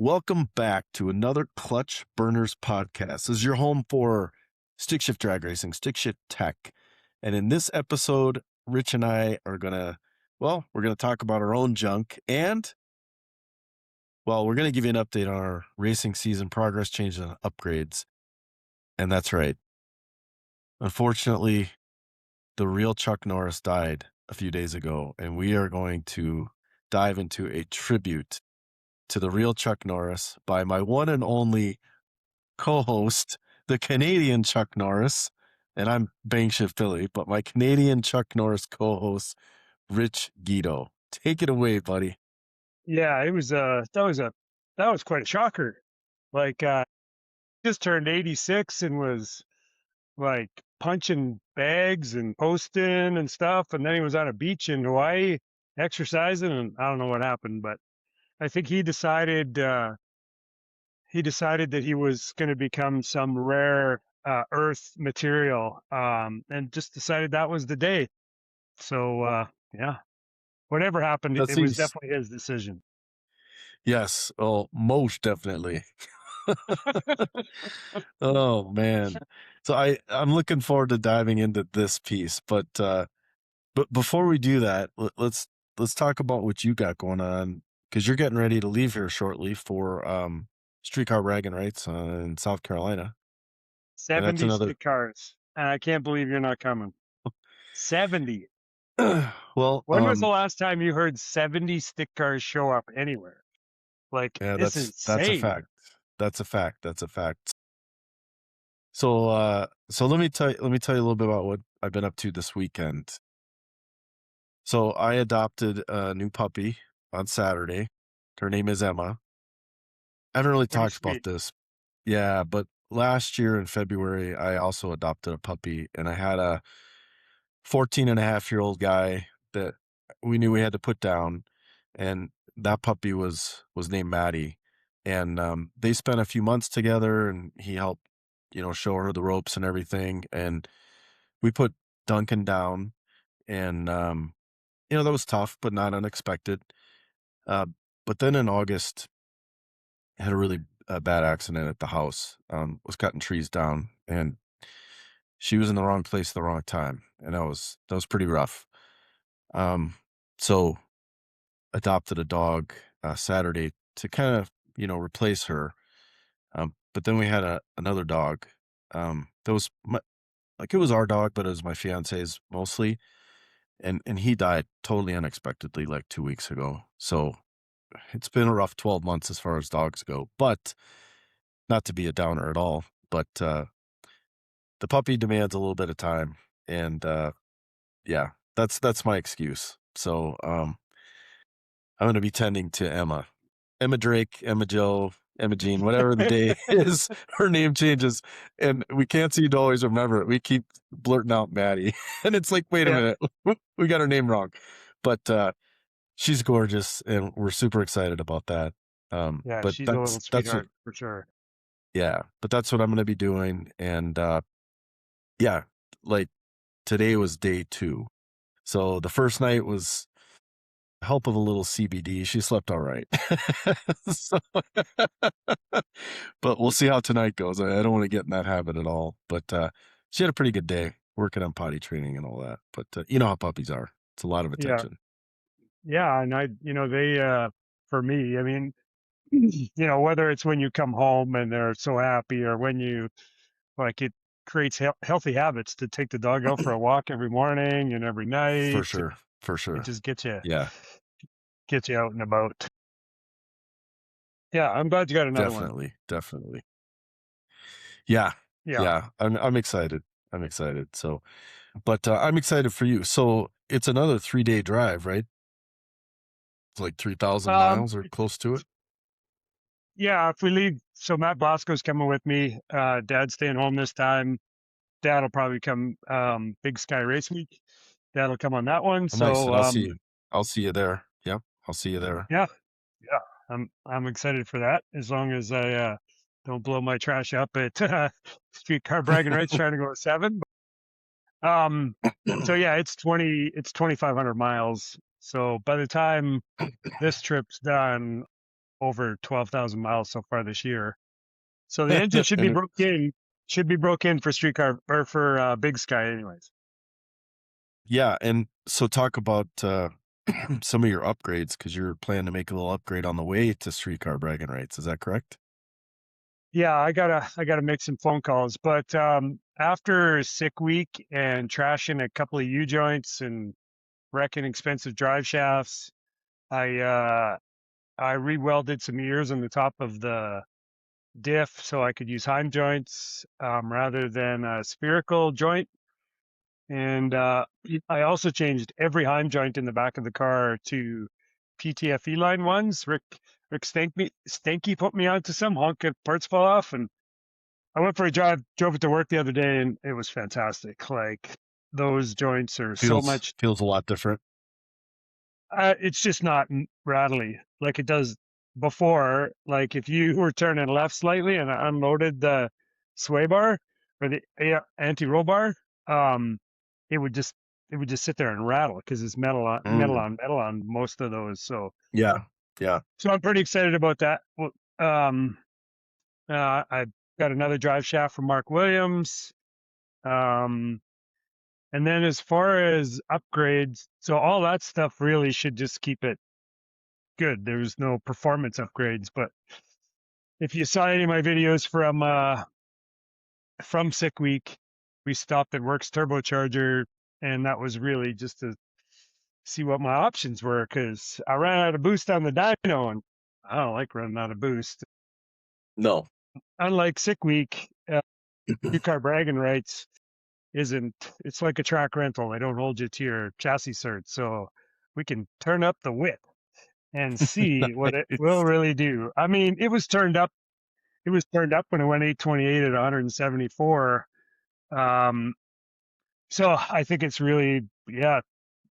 Welcome back to another Clutch Burners podcast. This is your home for stick shift drag racing, stick shift tech. And in this episode, Rich and I are we're going to talk about our own junk and, we're going to give you an update on our racing season progress, changes, and upgrades. And that's right. Unfortunately, the real Chuck Norris died a few days ago, and we are going to dive into a tribute to the real Chuck Norris by my one and only co-host, the Canadian Chuck Norris, and I'm BangShift Philly, but my Canadian Chuck Norris co-host, Rich Guido. Take it away, buddy. Yeah, it was that was quite a shocker. Just turned 86 and was like punching bags and posting and stuff, and then he was on a beach in Hawaii exercising, and I don't know what happened, but I think he decided that he was going to become some rare earth material, and just decided that was the day. So yeah, whatever happened, it was definitely his decision. Yes, most definitely. Oh man. So I'm looking forward to diving into this piece, but before we do that, let's talk about what you got going on, because you're getting ready to leave here shortly for streetcar bragging rights in South Carolina. 70 stick cars, and I can't believe you're not coming. 70. Well, when was the last time you heard 70 stick cars show up anywhere? Yeah, that's insane. That's a fact. So let me tell you a little bit about what I've been up to this weekend. So I adopted a new puppy on Saturday. Her name is Emma. I haven't really talked about this. Yeah, but last year in February, I also adopted a puppy, and I had a 14-and-a-half-year-old guy that we knew we had to put down, and that puppy was named Maddie. And they spent a few months together, and he helped, show her the ropes and everything. And we put Duncan down, and that was tough, but not unexpected. But then in August, I had a really bad accident at the house. Was cutting trees down, and she was in the wrong place at the wrong time, and that was pretty rough. So adopted a dog Saturday to kind of replace her. But then we had another dog. That was it was our dog, but it was my fiance's mostly, and he died totally unexpectedly like 2 weeks ago. So it's been a rough 12 months as far as dogs go, but not to be a downer at all. But the puppy demands a little bit of time, and yeah, that's my excuse. So I'm going to be tending to Emma Drake, Emma Joe, Emma Jean, whatever the day is. Her name changes, and we can't seem to always remember it. We keep blurting out Maddie, and it's like, wait a minute, we got her name wrong. But she's gorgeous, and we're super excited about that. Yeah, but she's a little sweetheart for sure. Yeah, but that's what I'm going to be doing. And yeah, like today was day 2. So the first night was help of a little CBD. She slept all right. But we'll see how tonight goes. I don't want to get in that habit at all. But she had a pretty good day working on potty training and all that. But you know how puppies are. It's a lot of attention. Yeah, and they, for me, I mean, whether it's when you come home and they're so happy, or when you, it creates healthy habits to take the dog out for a walk every morning and every night. For sure. It just gets you, gets you out and about. Yeah, I'm glad you got another one. Definitely. Yeah. I'm excited. So, but I'm excited for you. So it's another 3-day drive, right? It's like 3,000 miles or close to it. Yeah, if we leave, so Matt Bosco's coming with me. Dad's staying home this time. Dad'll probably come Big Sky Race Week. Dad'll come on that one. Oh, nice. I'll see you there. Yeah, I'll see you there. Yeah. I'm excited for that, as long as I don't blow my trash up at streetcar bragging rights trying to go at 7. So yeah, it's 2,500 miles. So by the time this trip's done, over 12,000 miles so far this year. So the engine should be And broke in for streetcar or for Big Sky anyways. yeah, and so talk about some of your upgrades because you're planning to make a little upgrade on the way to streetcar bragging rights. Is that correct? Yeah, I gotta make some phone calls. But after a sick week and trashing a couple of U joints and wrecking expensive drive shafts, I re-welded some ears on the top of the diff so I could use Heim joints rather than a spherical joint. And I also changed every Heim joint in the back of the car to PTFE line ones. Rick Stanky put me onto some honk if parts fall off, and I went for a drive, drove it to work the other day, and it was fantastic. Like those joints are so much. Feels a lot different. It's just not rattly like it does before. Like if you were turning left slightly and I unloaded the sway bar or the anti-roll bar, um, it would just sit there and rattle because it's Mm, metal on most of those. So yeah, yeah. I'm pretty excited about that. Um, I got another drive shaft from Mark Williams. Um, and then as far as upgrades, so all that stuff really should just keep it good. There's no performance upgrades, but if you saw any of my videos from sick week, we stopped at Works turbocharger, and that was really just to see what my options were because I ran out of boost on the dyno, and I don't like running out of boost. No. Unlike sick week, two car bragging rights isn't. It's like a track rental. They don't hold you to your chassis cert, so we can turn up the width and see what it will Nice. really do. I mean, it was turned up. It was turned up when it went 828 at 174. Um, so I think it's really, yeah,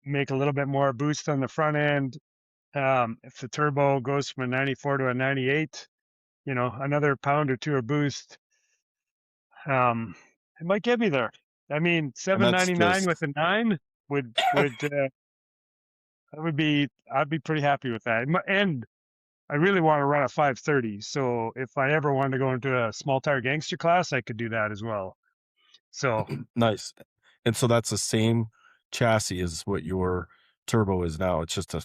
make a little bit more boost on the front end. If the turbo goes from a 94 to a 98, another pound or two of boost, it might get me there. I mean, And that's 799 with just a nine would I'd be pretty happy with that. And I really want to run a 530. So if I ever wanted to go into a small tire gangster class, I could do that as well. So nice. And so that's the same chassis as what your turbo is now. It's just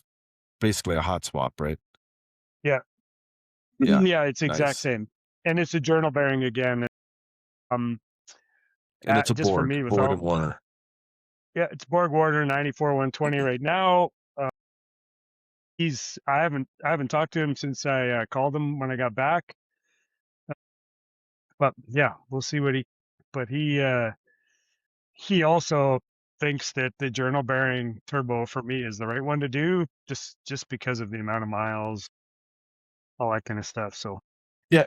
basically a hot swap, right? yeah, Yeah. yeah, it's exact Nice. same, and it's a journal bearing again. Um, And it's a just for me with Borg all, and Warner. yeah, it's Borg Warner 94 120 right now. I haven't talked to him since I called him when I got back, but yeah, we'll see what but he also thinks that the journal bearing turbo for me is the right one to do just because of the amount of miles, all that kind of stuff. So Yeah.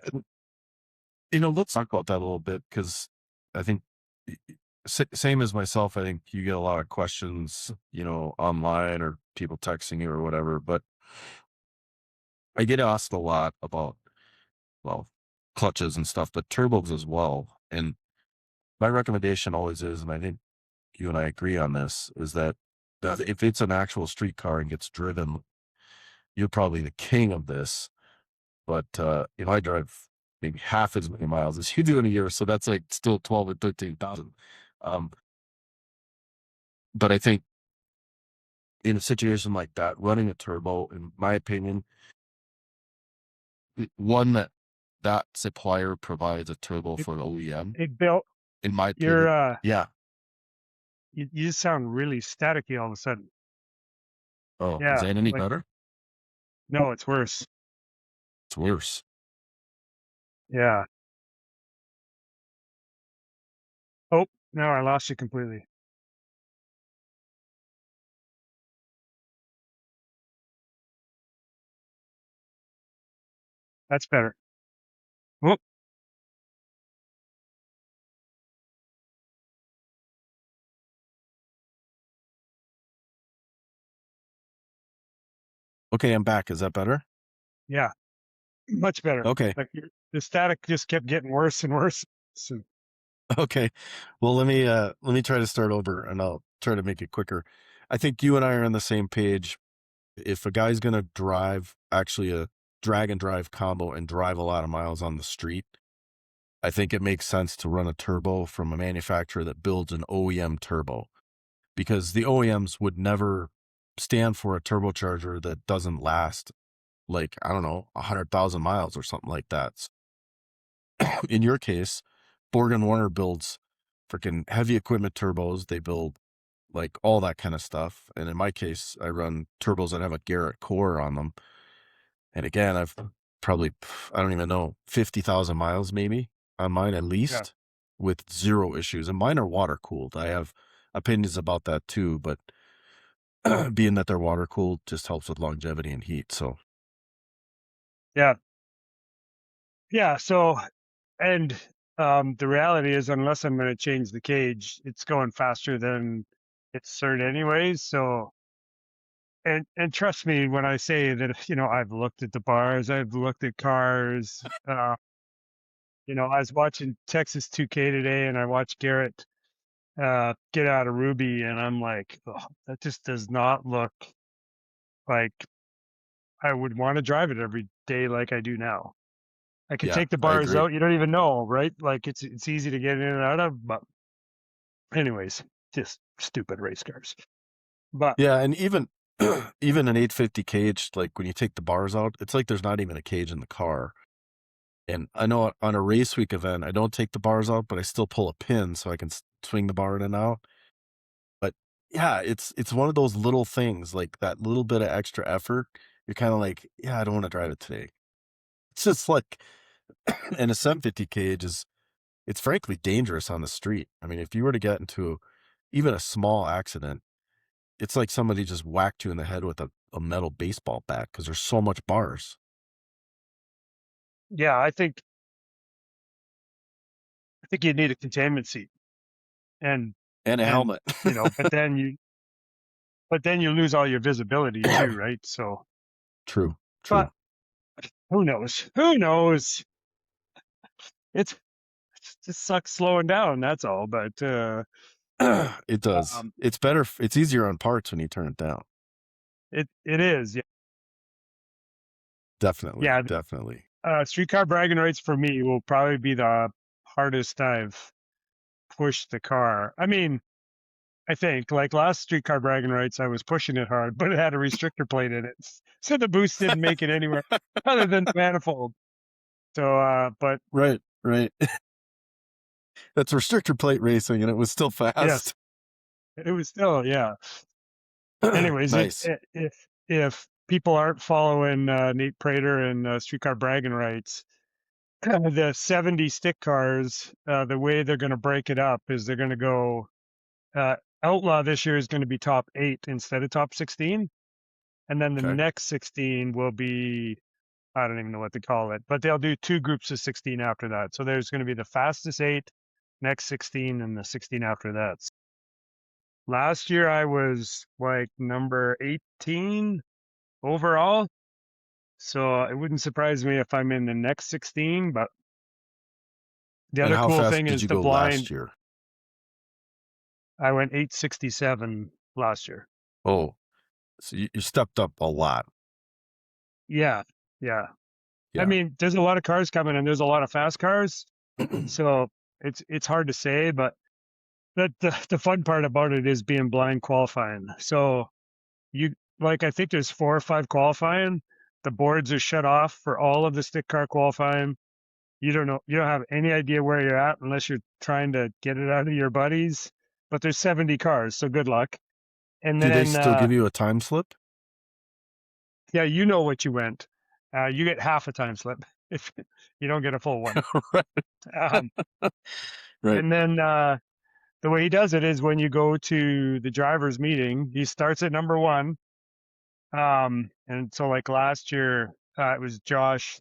Let's talk about that a little bit because I think same as myself, I think you get a lot of questions, online or people texting you or whatever, but I get asked a lot about, well, clutches and stuff, but turbos as well. And my recommendation always is, and I think you and I agree on this, is that if it's an actual street car and gets driven, you're probably the king of this. But if I drive maybe half as many miles as you do in a year, so that's like still 12 or 13,000. Um, but I think in a situation like that, running a turbo, in my opinion, one that supplier provides a turbo it, for the OEM, it built in my your opinion. Yeah. you just sound really staticky all of a sudden. Oh, is Yeah, that any like better? no, it's worse. It's worse. Yeah. Oh, no, I lost you completely. That's better. Oh, Okay, I'm back. Is that better? yeah, much better. Okay. Like the static just kept getting worse and worse. So, Okay. Well, let me try to start over and I'll try to make it quicker. I think you and I are on the same page. If a guy's going to drive actually drag and drive combo and drive a lot of miles on the street, I think it makes sense to run a turbo from a manufacturer that builds an OEM turbo, because the OEMs would never stand for a turbocharger that doesn't last, like, I don't know, 100,000 miles or something like that. In your case, Borg and Warner builds freaking heavy equipment turbos. They build like all that kind of stuff. And in my case, I run turbos that have a Garrett core on them. And again, I've probably, I don't even know, 50,000 miles maybe on mine at Yeah. least, with zero issues. And mine are water cooled. I have opinions about that too, but being that they're water cooled just helps with longevity and heat. So Yeah. Yeah. So, and the reality is, unless I'm going to change the cage, it's going faster than it's CERT anyways. So, and trust me when I say that, I've looked at the bars, I've looked at cars. I was watching Texas 2K today, and I watched Garrett get out of Ruby, and I'm like, oh, that just does not look like I would want to drive it every day like I do now. I could yeah, take the I bars agree. out, you don't even know, right? Like it's easy to get in and out of, but anyways, just stupid race cars. But Yeah, and even even an 850 cage, like when you take the bars out, it's like there's not even a cage in the car. And I know on a race week event, I don't take the bars out, but I still pull a pin so I can swing the bar in and out. But yeah, it's one of those little things, like that little bit of extra effort. You're kind of like, yeah, I don't want to drive it today. It's just like, and a 750 cage is, it's frankly dangerous on the street. I mean, if you were to get into even a small accident, it's like somebody just whacked you in the head with a metal baseball bat because there's so much bars yeah, I think you need a containment seat, and and a and helmet. but then you lose all your visibility too, right? So, True, but true. who knows? Who knows? It's it just sucks slowing down. That's all. But It does. um, It's better. It's easier on parts when you turn it down. it is. Yeah, Definitely, yeah. definitely. Streetcar bragging rights for me will probably be the hardest I've pushed the car. I mean, I think like last streetcar bragging rights, I was pushing it hard, but it had a restrictor plate in it, so the boost didn't make it anywhere other than the manifold. So, but Right, right. That's restrictor plate racing, and it was still yes, fast. it was still yeah. Anyways, Nice. if people aren't following Nate Prater and streetcar bragging rights, the 70 stick cars, the way they're going to break it up is they're going to go uh, Outlaw this year is going to be top 8 instead of top 16, and then the Okay. next 16 will be, I don't even know what to call it, but they'll do 2 groups of 16 after that. So there's going to be the fastest 8, next 16, and the 16 after that. Last year I was like number 18 overall, so it wouldn't surprise me if I'm in the next 16. But the And other how cool fast thing did is you the go last blind. year? I went 867 last year. Oh, so you stepped up a lot. Yeah, yeah. I Yeah. mean, there's a lot of cars coming and there's a lot of fast cars, so it's hard to say. But the fun part about it is being blind qualifying. So you like I think there's 4 or 5 qualifying. The boards are shut off for all of the stick car qualifying. You don't know, you don't have any idea where you're at unless you're trying to get it out of your buddies. But there's 70 cars, so good luck. And Do they then still give you a time slip? yeah, you know what you went. You get half a time slip if you don't get a full one. Right. Um, Right. and then the way he does it is when you go to the driver's meeting, he starts at number 1. And so like last year, it was Josh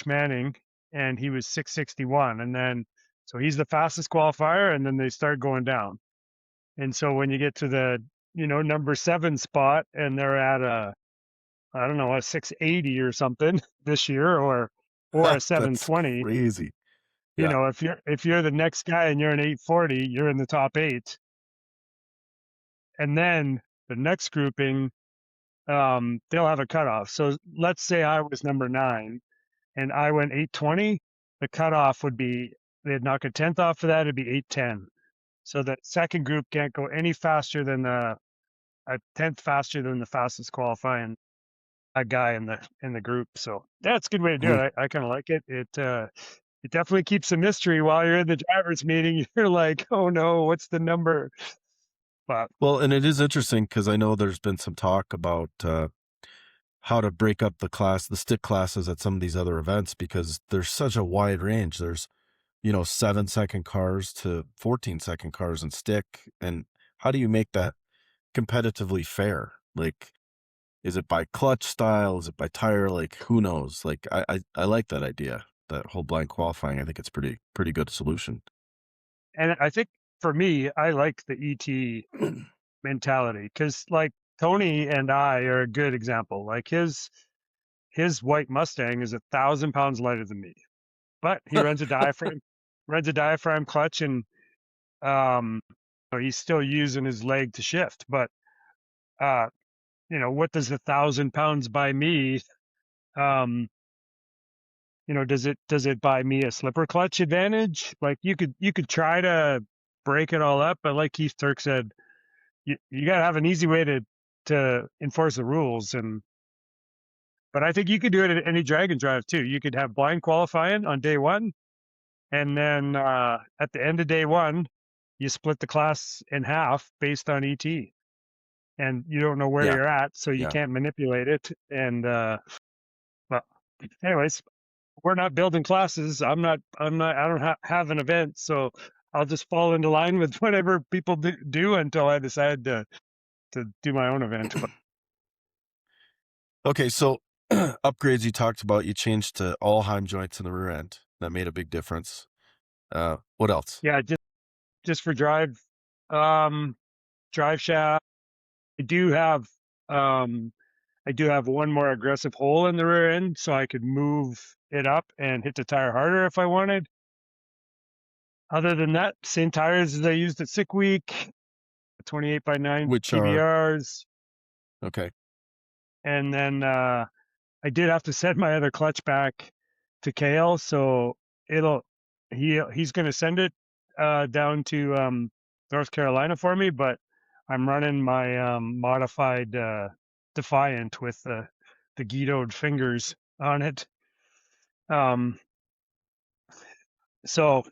Manning, and he was 661. And then, so he's the fastest qualifier, and then they start going down. And so when you get to the, number 7 spot, and they're at I don't know, a 680 or something this year, or a That's 720, crazy. Yeah. if you're the next guy and you're an 840, you're in the top 8. And then the next grouping, they'll have a cutoff. So let's say I was number 9 and I went 8:20, the cutoff would be they'd knock a tenth off of that, it'd be 8:10. So the second group can't go any faster than a tenth faster than the fastest qualifying a guy in the group. So that's a good way to do Mhm. it. I kind of like it. It definitely keeps a mystery while you're in the driver's meeting. You're like, oh no, what's the number? But Well, and it is interesting because I know there's been some talk about how to break up the stick classes at some of these other events because there's such a wide range. There's, 7-second cars to 14-second cars in stick. And how do you make that competitively fair? Like, is it by clutch style? Is it by tire? Like, who knows? Like, I like that idea, that whole blind qualifying. I think it's pretty good solution. and I think for me, I like the ET mentality because like Tony and I are a good example. Like his white Mustang is 1,000 pounds lighter than me, but he runs a diaphragm clutch, and um, he's still using his leg to shift. But uh, what does 1,000 pounds buy me? Um, does it buy me a slipper clutch advantage? Like you could try to break it all up, but like Keith Turk said, you got to have an easy way to enforce the rules. But I think you could do it at any drag and drive too. You could have blind qualifying on day one, and then at the end of day one, you split the class in half based on ET, and you don't know where Yeah, you're at, so you yeah. can't manipulate it. And well, anyways, we're not building classes. I don't have an event, so I'll just fall into line with whatever people do until I decide to do my own event. But Okay, so upgrades you talked about, you changed to all Heim joints in the rear end. That made a big difference. What else? yeah, just for um, drive shaft. I do have um, I do have one more aggressive hole in the rear end, so I could move it up and hit the tire harder if I wanted. Other than that, same tires as I used at Sick Week, 28 by 9 Which are PBRs, okay. and then I did have to set my other clutch back to Kale, so it'll he's going to send it down to North Carolina for me, but I'm running my modified Defiant with the Guidoed fingers on it. Um, so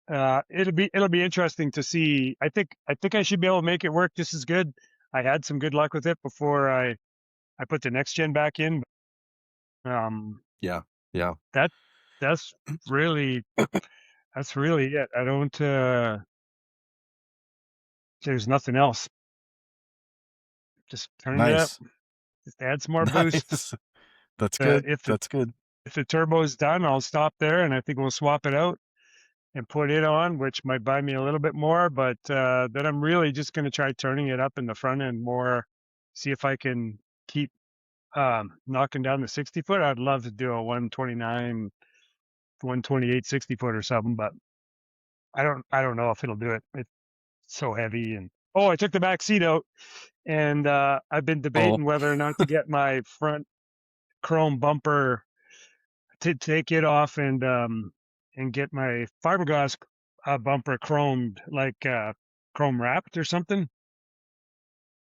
it'll be interesting to see. I think I should be able to make it work just as good. I had some good luck with it before I put the next gen back in. Yeah, yeah. That that's really that's really it. I don't there's nothing else. Just turn it up, Nice. just add some more boost. Nice. That's good. If That's good. the turbo's done, I'll stop there and I think we'll swap it out and put it on, which might buy me a little bit more, but then I'm really just going to try turning it up in the front end more, see if I can keep knocking down the 60 foot. I'd love to do a 129, 128, 60 foot or something, but I don't know if it'll do it. It's so heavy. And oh, I took the back seat out, and I've been Oh, debating whether or not to get my front chrome bumper to take it off and get my fiberglass bumper chromed, like chrome wrapped or something.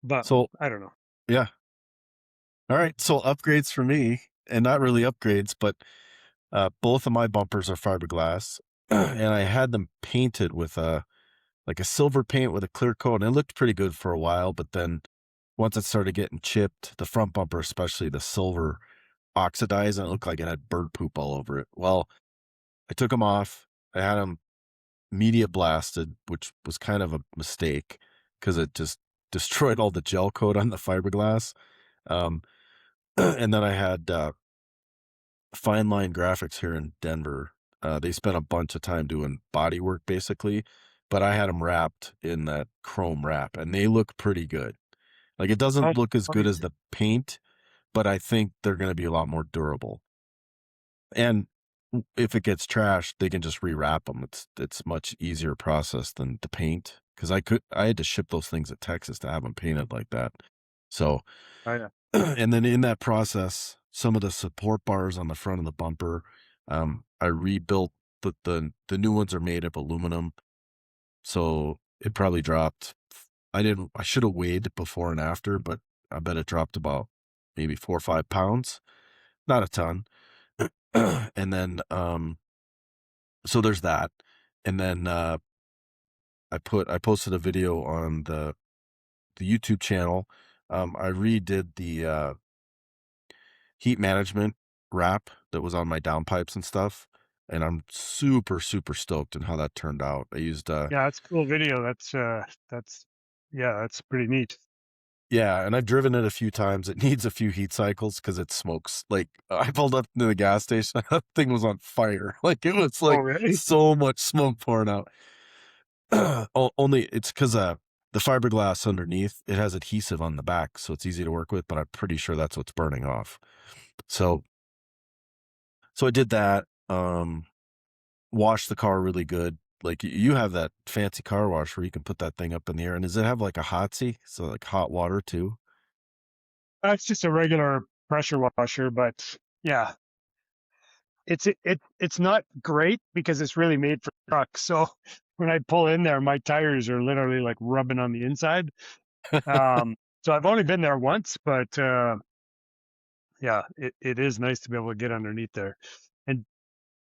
But so I don't know. yeah. All right. So upgrades for me, and not really upgrades, but both of my bumpers are fiberglass, and I had them painted with a silver paint with a clear coat, and it looked pretty good for a while. But then once it started getting chipped, the front bumper, especially the silver, oxidized, and it looked like it had bird poop all over it. Well, I took them off. I had them media blasted, which was kind of a mistake because it just destroyed all the gel coat on the fiberglass. Um, and then I had Fine Line Graphics here in Denver. They spent a bunch of time doing body work basically, but I had them wrapped in that chrome wrap and they look pretty good. Like it Oh, doesn't look as good okay. as the paint, but I think they're going to be a lot more durable. And if it gets trashed, they can just rewrap them. It's much easier process than the paint because I had to ship those things to Texas to have them painted like that. So I know. And then in that process, some of the support bars on the front of the bumper, I rebuilt the new ones are made of aluminum. So it probably dropped. I should have weighed before and after, but I bet it dropped about maybe 4 or 5 pounds. Not a ton. And then, so there's that. And then, I posted a video on the YouTube channel. I redid the, heat management wrap that was on my downpipes and stuff, and I'm super, super stoked on how that turned out. I used, Yeah, that's a cool video. That's yeah, that's pretty neat. yeah, and I've driven it a few times. It needs a few heat cycles because it smokes. Like, I pulled up to the gas station, that thing was on fire. Like, it was, Oh, like, really? so much smoke pouring out. Only it's because the fiberglass underneath, it has adhesive on the back, so it's easy to work with, but I'm pretty sure that's what's burning off. So I did that, washed the car really good. Like, you have that fancy car wash where you can put that thing up in the air, and does it have, like, a Hotsie? So, like, hot water too? That's just a regular pressure washer, but yeah, it's not great because it's really made for trucks. So when I pull in there, my tires are literally like rubbing on the inside. Um, so I've only been there once, but yeah, it is nice to be able to get underneath there. And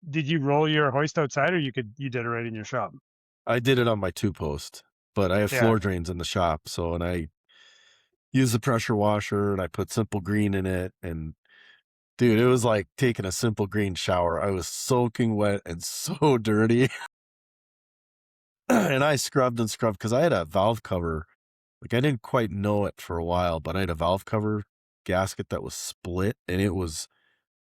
did you roll your hoist outside, or you did it right in your shop? I did it on my 2-post, but I have Yeah, floor drains in the shop, so and I use the pressure washer, and I put Simple Green in it, and dude, it was like taking a Simple Green shower. I was soaking wet and so dirty, and I scrubbed and scrubbed because I had a valve cover. Like, I didn't quite know it for a while, but I had a valve cover gasket that was split, and it was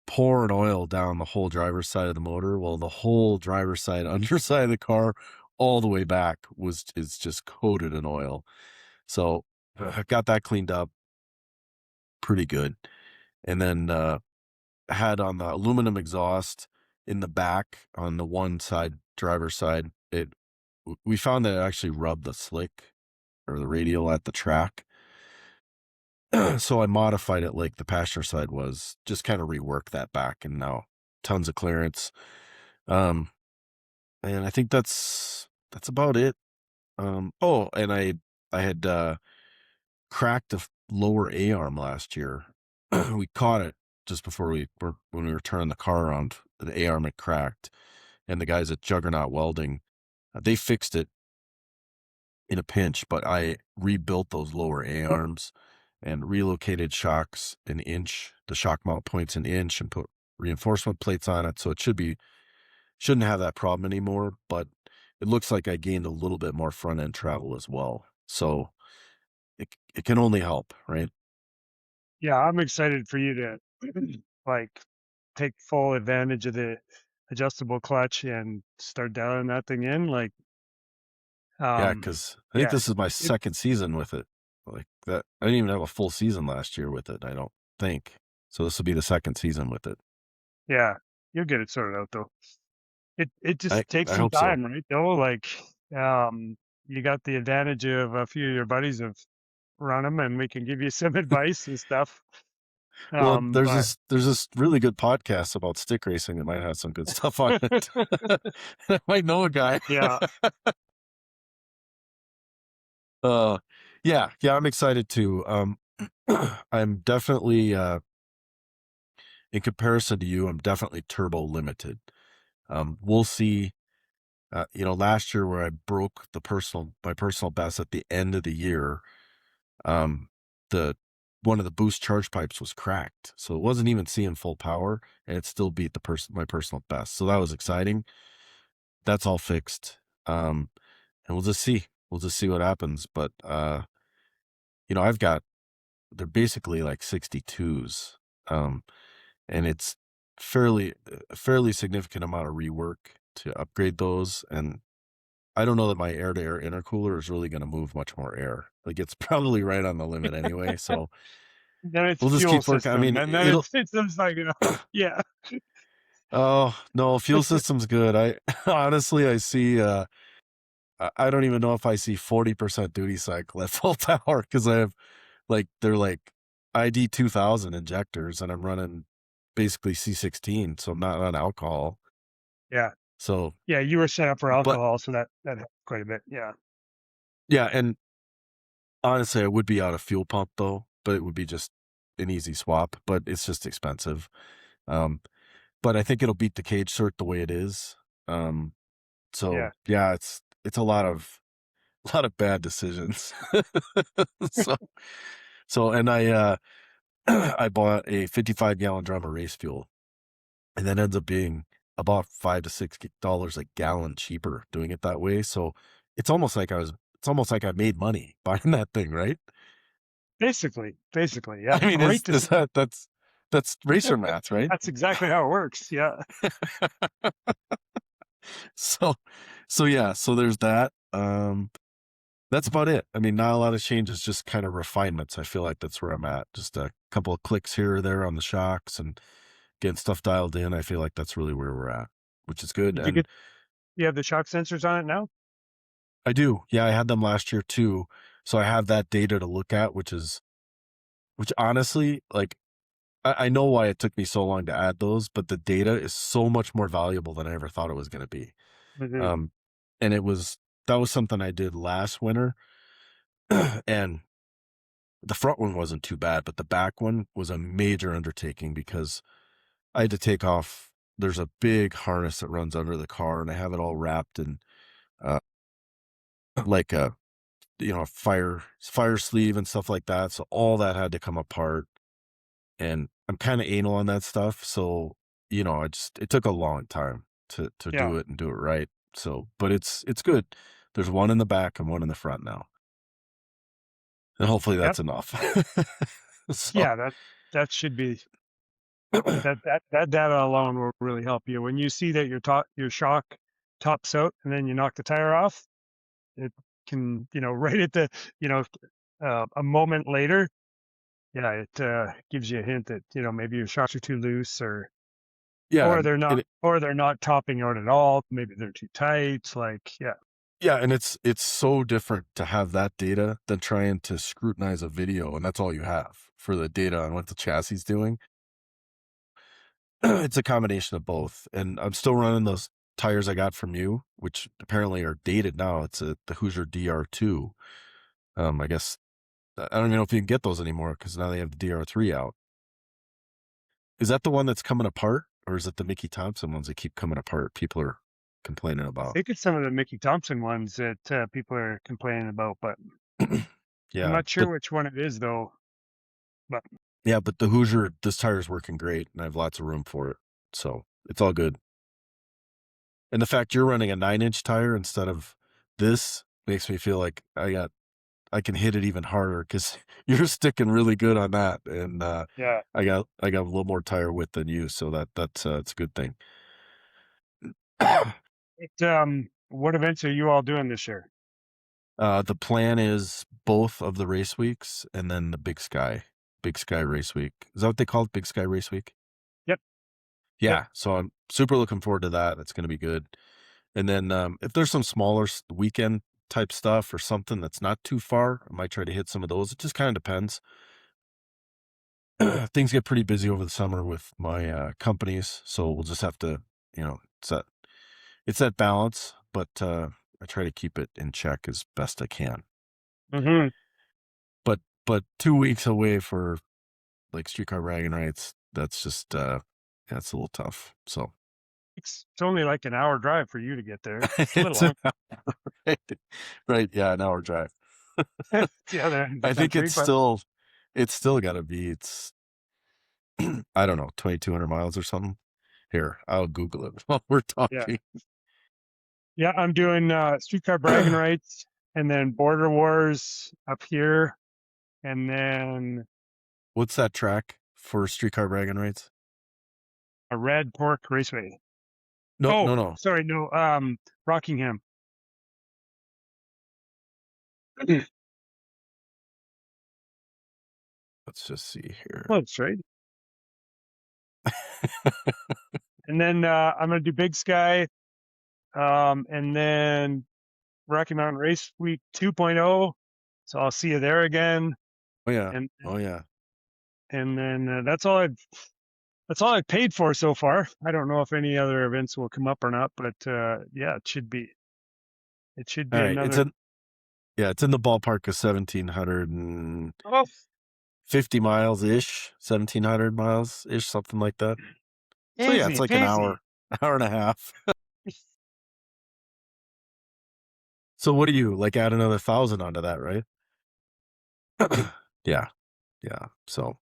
pouring oil down the whole driver's side of the motor. Well, the whole driver's side, underside of the car, all the way back is just coated in oil. So I got that cleaned up pretty good. And then had on the aluminum exhaust in the back on the one side, driver's side, we found that it actually rubbed the slick or the radial at the track. So I modified it like the passenger side was, just kind of rework that back, and now tons of clearance. Um, and I think that's about it. Oh, and I had cracked a lower A arm last year. We caught it just before when we were turning the car around. The A arm had cracked, and the guys at Juggernaut Welding, they fixed it in a pinch. But I rebuilt those lower A arms and relocated shocks an inch, the shock mount points an inch, and put reinforcement plates on it. So shouldn't have that problem anymore. But it looks like I gained a little bit more front end travel as well. So it can only help, right? yeah, I'm excited for you to like take full advantage of the adjustable clutch and start dialing that thing in. Like, Yeah, um, because I think yeah, this is my it, second season with it. Like that, I didn't even have a full season last year with it. I don't think so. This will be the second season with it. yeah, you'll get it sorted out though. It I just takes I some hope so. time, right? Though, like, you got the advantage of a few of your buddies have run them, and we can give you some advice and stuff. Well, But there's this really good podcast about stick racing that might have some good stuff on it. I might know a guy. yeah, uh, yeah, I'm excited too. I'm definitely in comparison to you, I'm definitely turbo limited. We'll see. Last year where I broke my personal best at the end of the year, um, the one of the boost charge pipes was cracked, so it wasn't even seeing full power, and it still beat my personal best. So that was exciting. That's all fixed, and we'll just see. We'll just see what happens. But I've got they're basically like 62s, and it's a fairly significant amount of rework to upgrade those, and I don't know that my air-to-air intercooler is really gonna move much more air. Like, it's probably right on the limit anyway, so then it's we'll just fuel keep working. I system, mean, and then it'll it's just like, yeah, oh, no, fuel system's good. I honestly, I see, I don't even know if I see 40% duty cycle at full power because I have, like they're like ID 2000 injectors, and I'm running basically C16, so I'm not on alcohol. Yeah. So, Yeah, you were set up for but alcohol, so that helped quite a bit. Yeah. yeah, and honestly, I would be out of fuel pump though, but it would be just an easy swap, but it's just expensive. Um, but I think it'll beat the cage cert the way it is. Um, Yeah. so yeah, it's a lot of bad decisions. so and I bought a 55-gallon drum of race fuel, and that ends up being about $5 to $6 a gallon cheaper doing it that way. So it's almost like I made money buying that thing, right? Basically, yeah. I mean, Great to is see. that's racer math, right? That's exactly how it works. Yeah. So yeah, so there's that. That's about it. I mean, not a lot of changes, just kind of refinements. I feel like that's where I'm at. Just a couple of clicks here or there on the shocks and getting stuff dialed in. I feel like that's really where we're at, which is good. Did you And get you have the shock sensors on it now? I do. Yeah, I had them last year too. So I have that data to look at, which honestly, like I know why it took me so long to add those, but the data is so much more valuable than I ever thought it was going to be. Mhm. Um, and that was something I did last winter, and the front one wasn't too bad, but the back one was a major undertaking because I had to take off. There's a big harness that runs under the car, and I have it all wrapped in uh, like a a fire sleeve and stuff like that. So all that had to come apart, and I'm kind of anal on that stuff. So it took a long time to Yeah. do it and do it right. So, but it's good. There's one in the back and one in the front now, and hopefully Yep. that's enough. so, Yeah, that should be that data alone will really help you. When you see that your shock tops out and then you knock the tire off, it can, right at the, you know, a moment later, yeah, it gives you a hint that, maybe your shocks are too loose yeah, or they're not topping out at all. Maybe they're too tight. Like, yeah, yeah, and it's so different to have that data than trying to scrutinize a video, and that's all you have for the data on what the chassis is doing. It's a combination of both, and I'm still running those tires I got from you, which apparently are dated now. It's the Hoosier DR2. I guess I don't even know if you can get those anymore because now they have the DR3 out. Is that the one that's coming apart, or is it the Mickey Thompson ones that keep coming apart? People are complaining I about. think it's some of the Mickey Thompson ones that people are complaining about, but I'm Yeah, not sure which one it is though. But but the Hoosier, this tire's working great, and I have lots of room for it, so it's all good. And the fact you're running a 9-inch tire instead of this makes me feel like I can hit it even harder because you're sticking really good on that, and yeah, I got a little more tire width than you, so that's it's a good thing. what events are you all doing this year? The plan is both of the race weeks and then the Big Sky Race Week. Is that what they call it? Big Sky Race Week? Yep, yep. Yeah. So I'm super looking forward to that. That's going to be good. And then if there's some smaller weekend type stuff or something that's not too far, I might try to hit some of those. It just kind of depends. Things get pretty busy over the summer with my companies, so we'll just have to, it's that balance, but I try to keep it in check as best I can. Hmm. But 2 weeks away for like streetcar bragging rights, that's just that's a little tough. So It's only like an hour drive for you to get there. It's a little it's an long. hour, right, right, yeah, an hour drive. It's the other end of the I think country, but it's still got to be it's I don't know 2,200 miles or something. Here, I'll Google it while we're yeah. talking. Yeah, I'm doing streetcar bragging rights and then border wars up here and then What's that track for streetcar bragging rights? a red pork raceway. No, Oh, no, no. sorry, no, Rockingham. Let's just see here. Close, right? And then I'm gonna do Big Sky, and then Rocky Mountain Race Week 2.0. So I'll see you there again. Oh yeah, And oh yeah. and then that's all I've paid for so far. I don't know if any other events will come up or not, but yeah, it should All be right. another. It's in the ballpark of 1,750 Oh, miles ish, 1,700 miles ish, something like that. So yeah, it's easy like an peasy. hour and a half. So what do you like? Add another 1,000 onto that, right? Yeah, yeah. So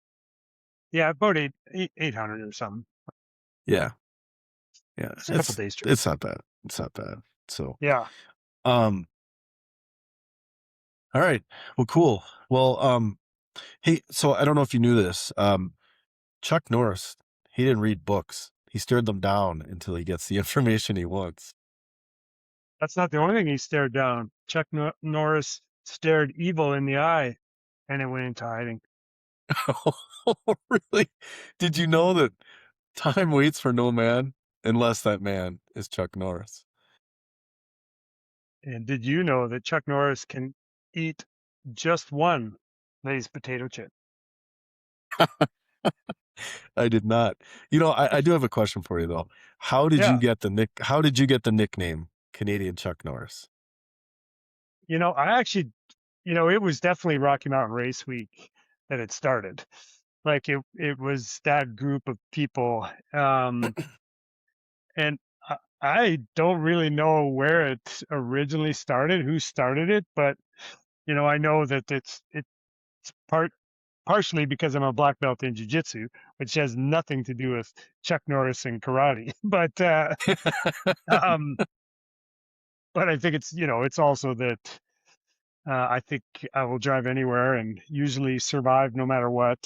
Yeah, about 800 or something. yeah, yeah. It's a couple days trip. It's not bad. It's not bad. So Yeah, um, all right. Well, cool. Well, hey, so I don't know if you knew this. Chuck Norris, he didn't read books. He stared them down until he gets the information he wants. that's not the only thing he stared down. Chuck Norris stared evil in the eye, and it went into hiding. Oh, really? Did you know that time waits for no man unless that man is Chuck Norris? And did you know that Chuck Norris can eat just one Lay's potato chip? I did not. You know, I do have a question for you though. Yeah, How did you get the nickname Canadian Chuck Norris? I actually, it was definitely Rocky Mountain Race Week that it started. Like it was that group of people. And I don't really know where it originally started, who started it, but I know that it's partially because I'm a black belt in jiu-jitsu, which has nothing to do with Chuck Norris and karate. Um, but I think it's also that I think I will drive anywhere and usually survive no matter what.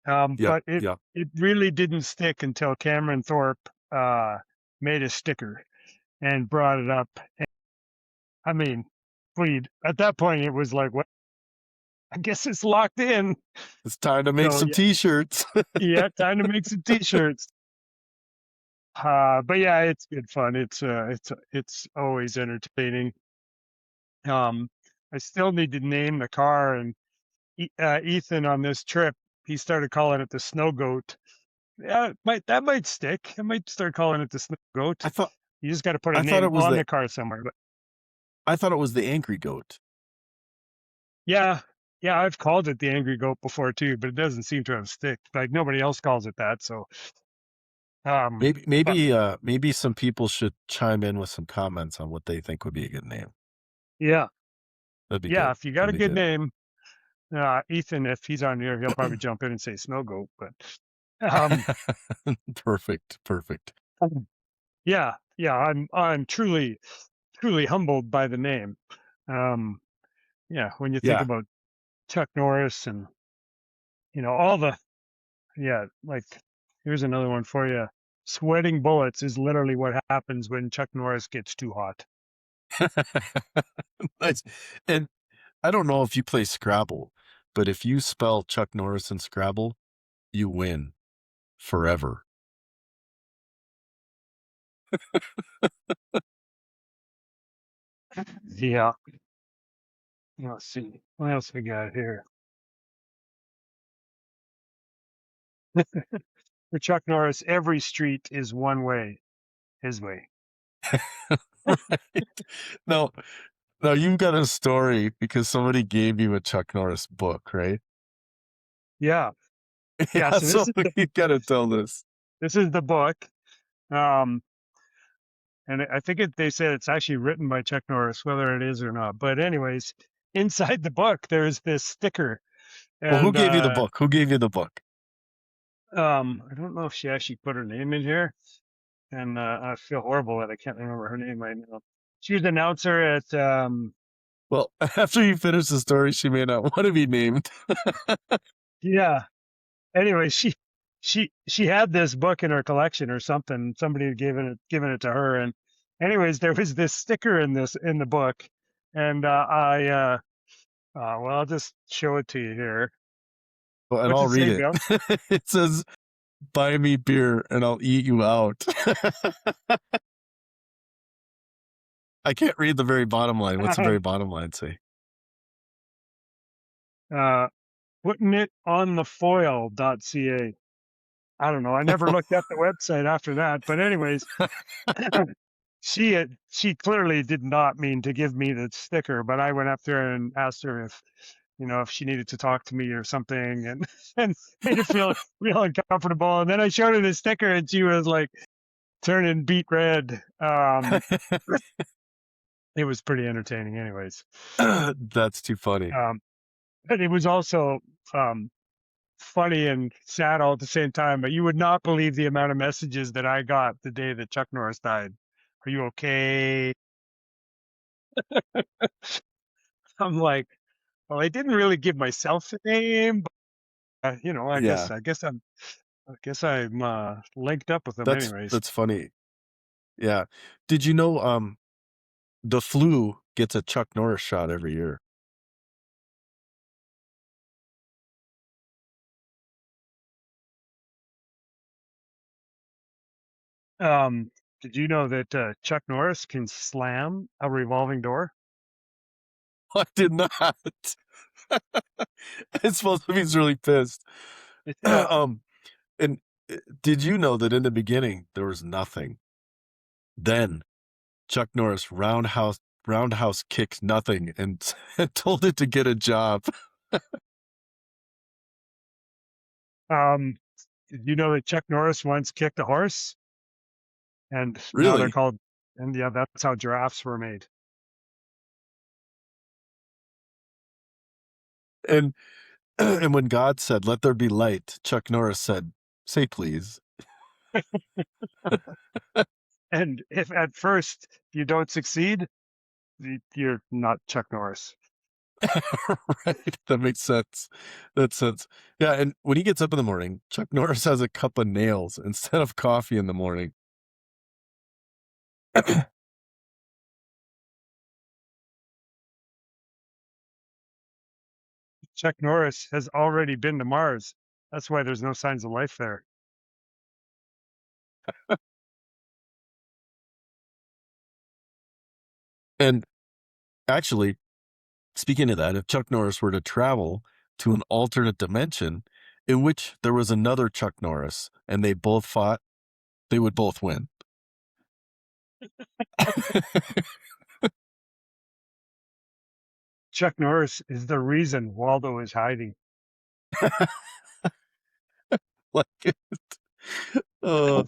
Yep, But it yep. it really didn't stick until Cameron Thorpe made a sticker and brought it up. I mean, at that point, it was like, well, I guess it's locked in. It's time to make So some yeah, t-shirts. yeah, time to make some t-shirts. But yeah, it's good fun. It's always entertaining. Um, I still need to name the car, and Ethan on this trip, he started calling it the Snow Goat. Yeah, that might stick. I might start calling it the Snow I Goat. thought You just got to put a I thought name it was on the the car somewhere. But I thought it was the Angry Goat. yeah, yeah, I've called it the Angry Goat before too, but it doesn't seem to have stick. Like nobody else calls it that. So, but Maybe some people should chime in with some comments on what they think would be a good name. yeah, That'd be yeah, good. if you got a That'd be good good. name, Ethan, if he's on here, he'll probably jump in and say Snow Goat. But um, Perfect. Perfect. yeah, yeah, I'm truly humbled by the name. Um, yeah, when you think Yeah. about Chuck Norris and all the yeah, like here's another one for you. Sweating bullets is literally what happens when Chuck Norris gets too hot. Nice. And I don't know if you play Scrabble, but if you spell Chuck Norris in Scrabble, you win forever. Yeah. Let's see. What else we got here? For Chuck Norris, every street is one way, his way. Right. No, now you've got a story because somebody gave you a Chuck Norris book, right? Yeah. Yeah. Yeah, So so you gotta tell this. this is the book. Um, and I think they said it's actually written by Chuck Norris, whether it is or not. But anyways, inside the book, there's this sticker. Well, who And gave you the book? Who gave you the book? I don't know if she actually put her name in here. And I feel horrible that I can't remember her name right now. She was an announcer at Well, after you finish the story, she may not want to be named. yeah. Anyway, she had this book in her collection or something. Somebody had given it to her, and anyways, there was this sticker in the book, and well, I'll just show it to you here. Well, and What's I'll it read say, it. Bill? It says, "Buy me beer and I'll eat you out." I can't read the very bottom line. What's the very bottom line say? putting it on the foil.ca. I don't know. I never looked at the website after that. But anyways, she clearly did not mean to give me the sticker, but I went up there and asked her if if she needed to talk to me or something, and and made her feel real uncomfortable. And then I showed her the sticker, and she was like turning beet red. It was pretty entertaining, anyways. That's too funny. But it was also um, funny and sad all at the same time. But you would not believe the amount of messages that I got the day that Chuck Norris died. Are you okay? I'm like, well, I didn't really give myself a name, but I guess Yeah, I'm linked up with them anyways. that's funny. Yeah. Did you know the flu gets a Chuck Norris shot every year? Um, did you know that Chuck Norris can slam a revolving door? I did not. It's supposed to be he's really pissed. Yeah. um, and did you know that in the beginning there was nothing? Then Chuck Norris roundhouse kicked nothing and, and told it to get a job. Um, did you know that Chuck Norris once kicked a horse, and now they're Really? called, and yeah, that's how giraffes were made. And and when God said, "Let there be light," Chuck Norris said, "Say please." And if at first you don't succeed, you're not Chuck Norris. Right. That makes sense. That's sense. Yeah, and when he gets up in the morning, Chuck Norris has a cup of nails instead of coffee in the morning. Chuck Norris has already been to Mars. That's why there's no signs of life there. And actually, speaking of that, if Chuck Norris were to travel to an alternate dimension in which there was another Chuck Norris and they both fought, they would both win. Chuck Norris is the reason Waldo is hiding. Like it. Oh,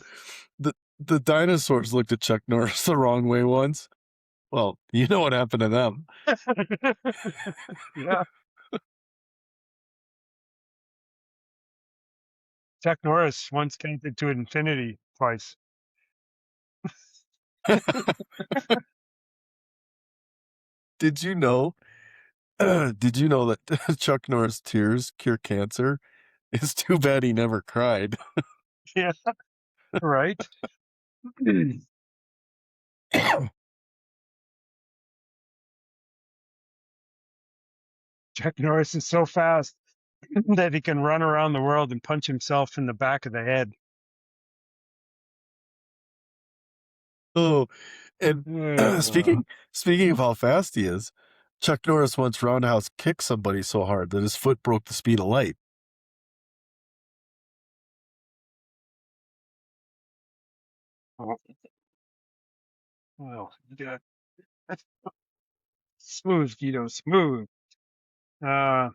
the dinosaurs looked at Chuck Norris the wrong way once. Well, you know what happened to them. Yeah. Chuck Norris once counted to infinity twice. Did you know? Did you know that Chuck Norris tears cure cancer? It's too bad he never cried. Yeah, right. Chuck Norris is so fast that he can run around the world and punch himself in the back of the head. Oh, and Uh, speaking of how fast he is, Chuck Norris once roundhouse kicked somebody so hard that his foot broke the speed of light. well, yeah, that's smooth, Guido, smooth. Uh,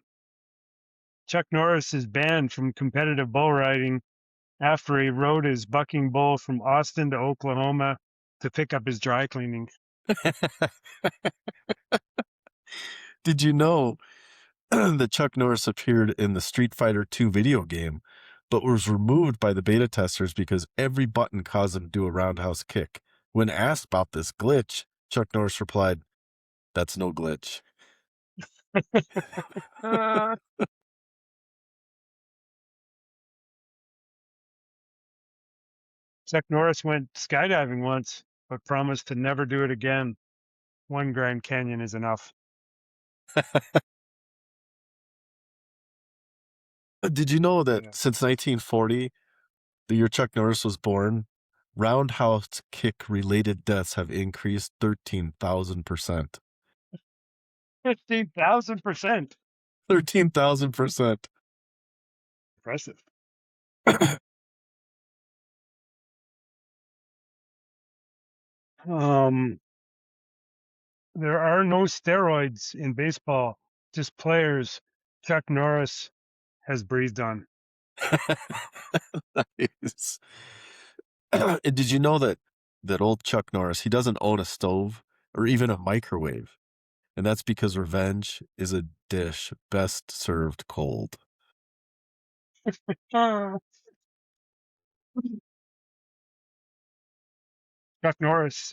Chuck Norris is banned from competitive bull riding after he rode his bucking bull from Austin to Oklahoma to pick up his dry cleaning. Did you know that Chuck Norris appeared in the Street Fighter II video game, but was removed by the beta testers because every button caused him to do a roundhouse kick? When asked about this glitch, Chuck Norris replied, "That's no glitch." Uh, Chuck Norris went skydiving once, but promised to never do it again. One Grand Canyon is enough. Did you know that Yeah. since 1940, the year Chuck Norris was born, roundhouse kick related deaths have increased 13,000%? 15,000%. 13,000%. Impressive. Um, there are no steroids in baseball, just players Chuck Norris has breathed on. Nice. And did you know that old Chuck Norris, he doesn't own a stove or even a microwave? And that's because revenge is a dish best served cold. Ah. Chuck Norris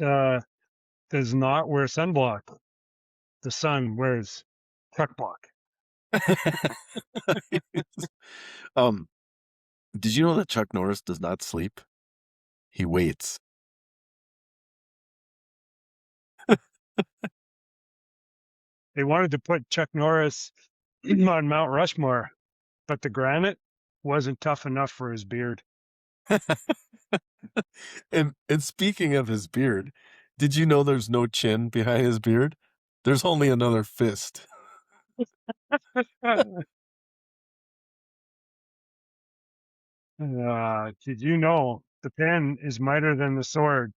does not wear sunblock. The sun wears Chuck block. um, did you know that Chuck Norris does not sleep? He waits. They wanted to put Chuck Norris on Mount Rushmore, but the granite wasn't tough enough for his beard. And speaking of his beard, did you know there's no chin behind his beard? There's only another fist. Did you know the pen is mightier than the sword,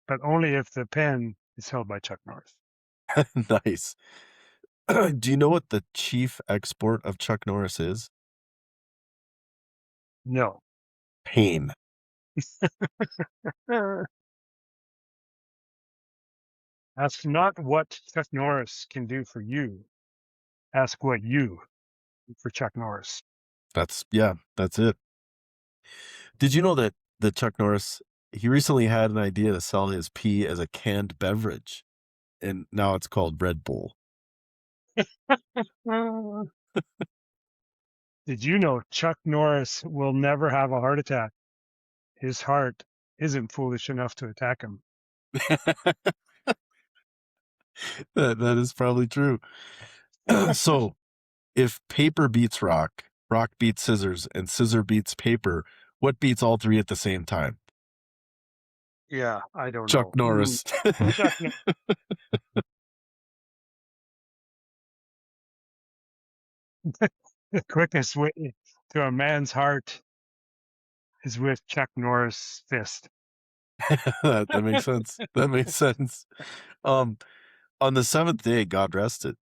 but only if the pen is held by Chuck Norris? Nice. Do you know what the chief export of Chuck Norris is? No. Pain. Ask not what Chuck Norris can do for you. Ask what you do for Chuck Norris. That's it. Did you know that Chuck Norris, he recently had an idea to sell his pee as a canned beverage, and now it's called Red Bull. Did you know Chuck Norris will never have a heart attack? His heart isn't foolish enough to attack him. That is probably true. So, if paper beats rock, rock beats scissors, and scissor beats paper, what beats all three at the same time? Yeah, I don't Chuck know. Norris. Chuck Norris. The quickest way to a man's heart is with Chuck Norris' fist. That makes sense. That makes sense. Um, on the seventh day, God rested,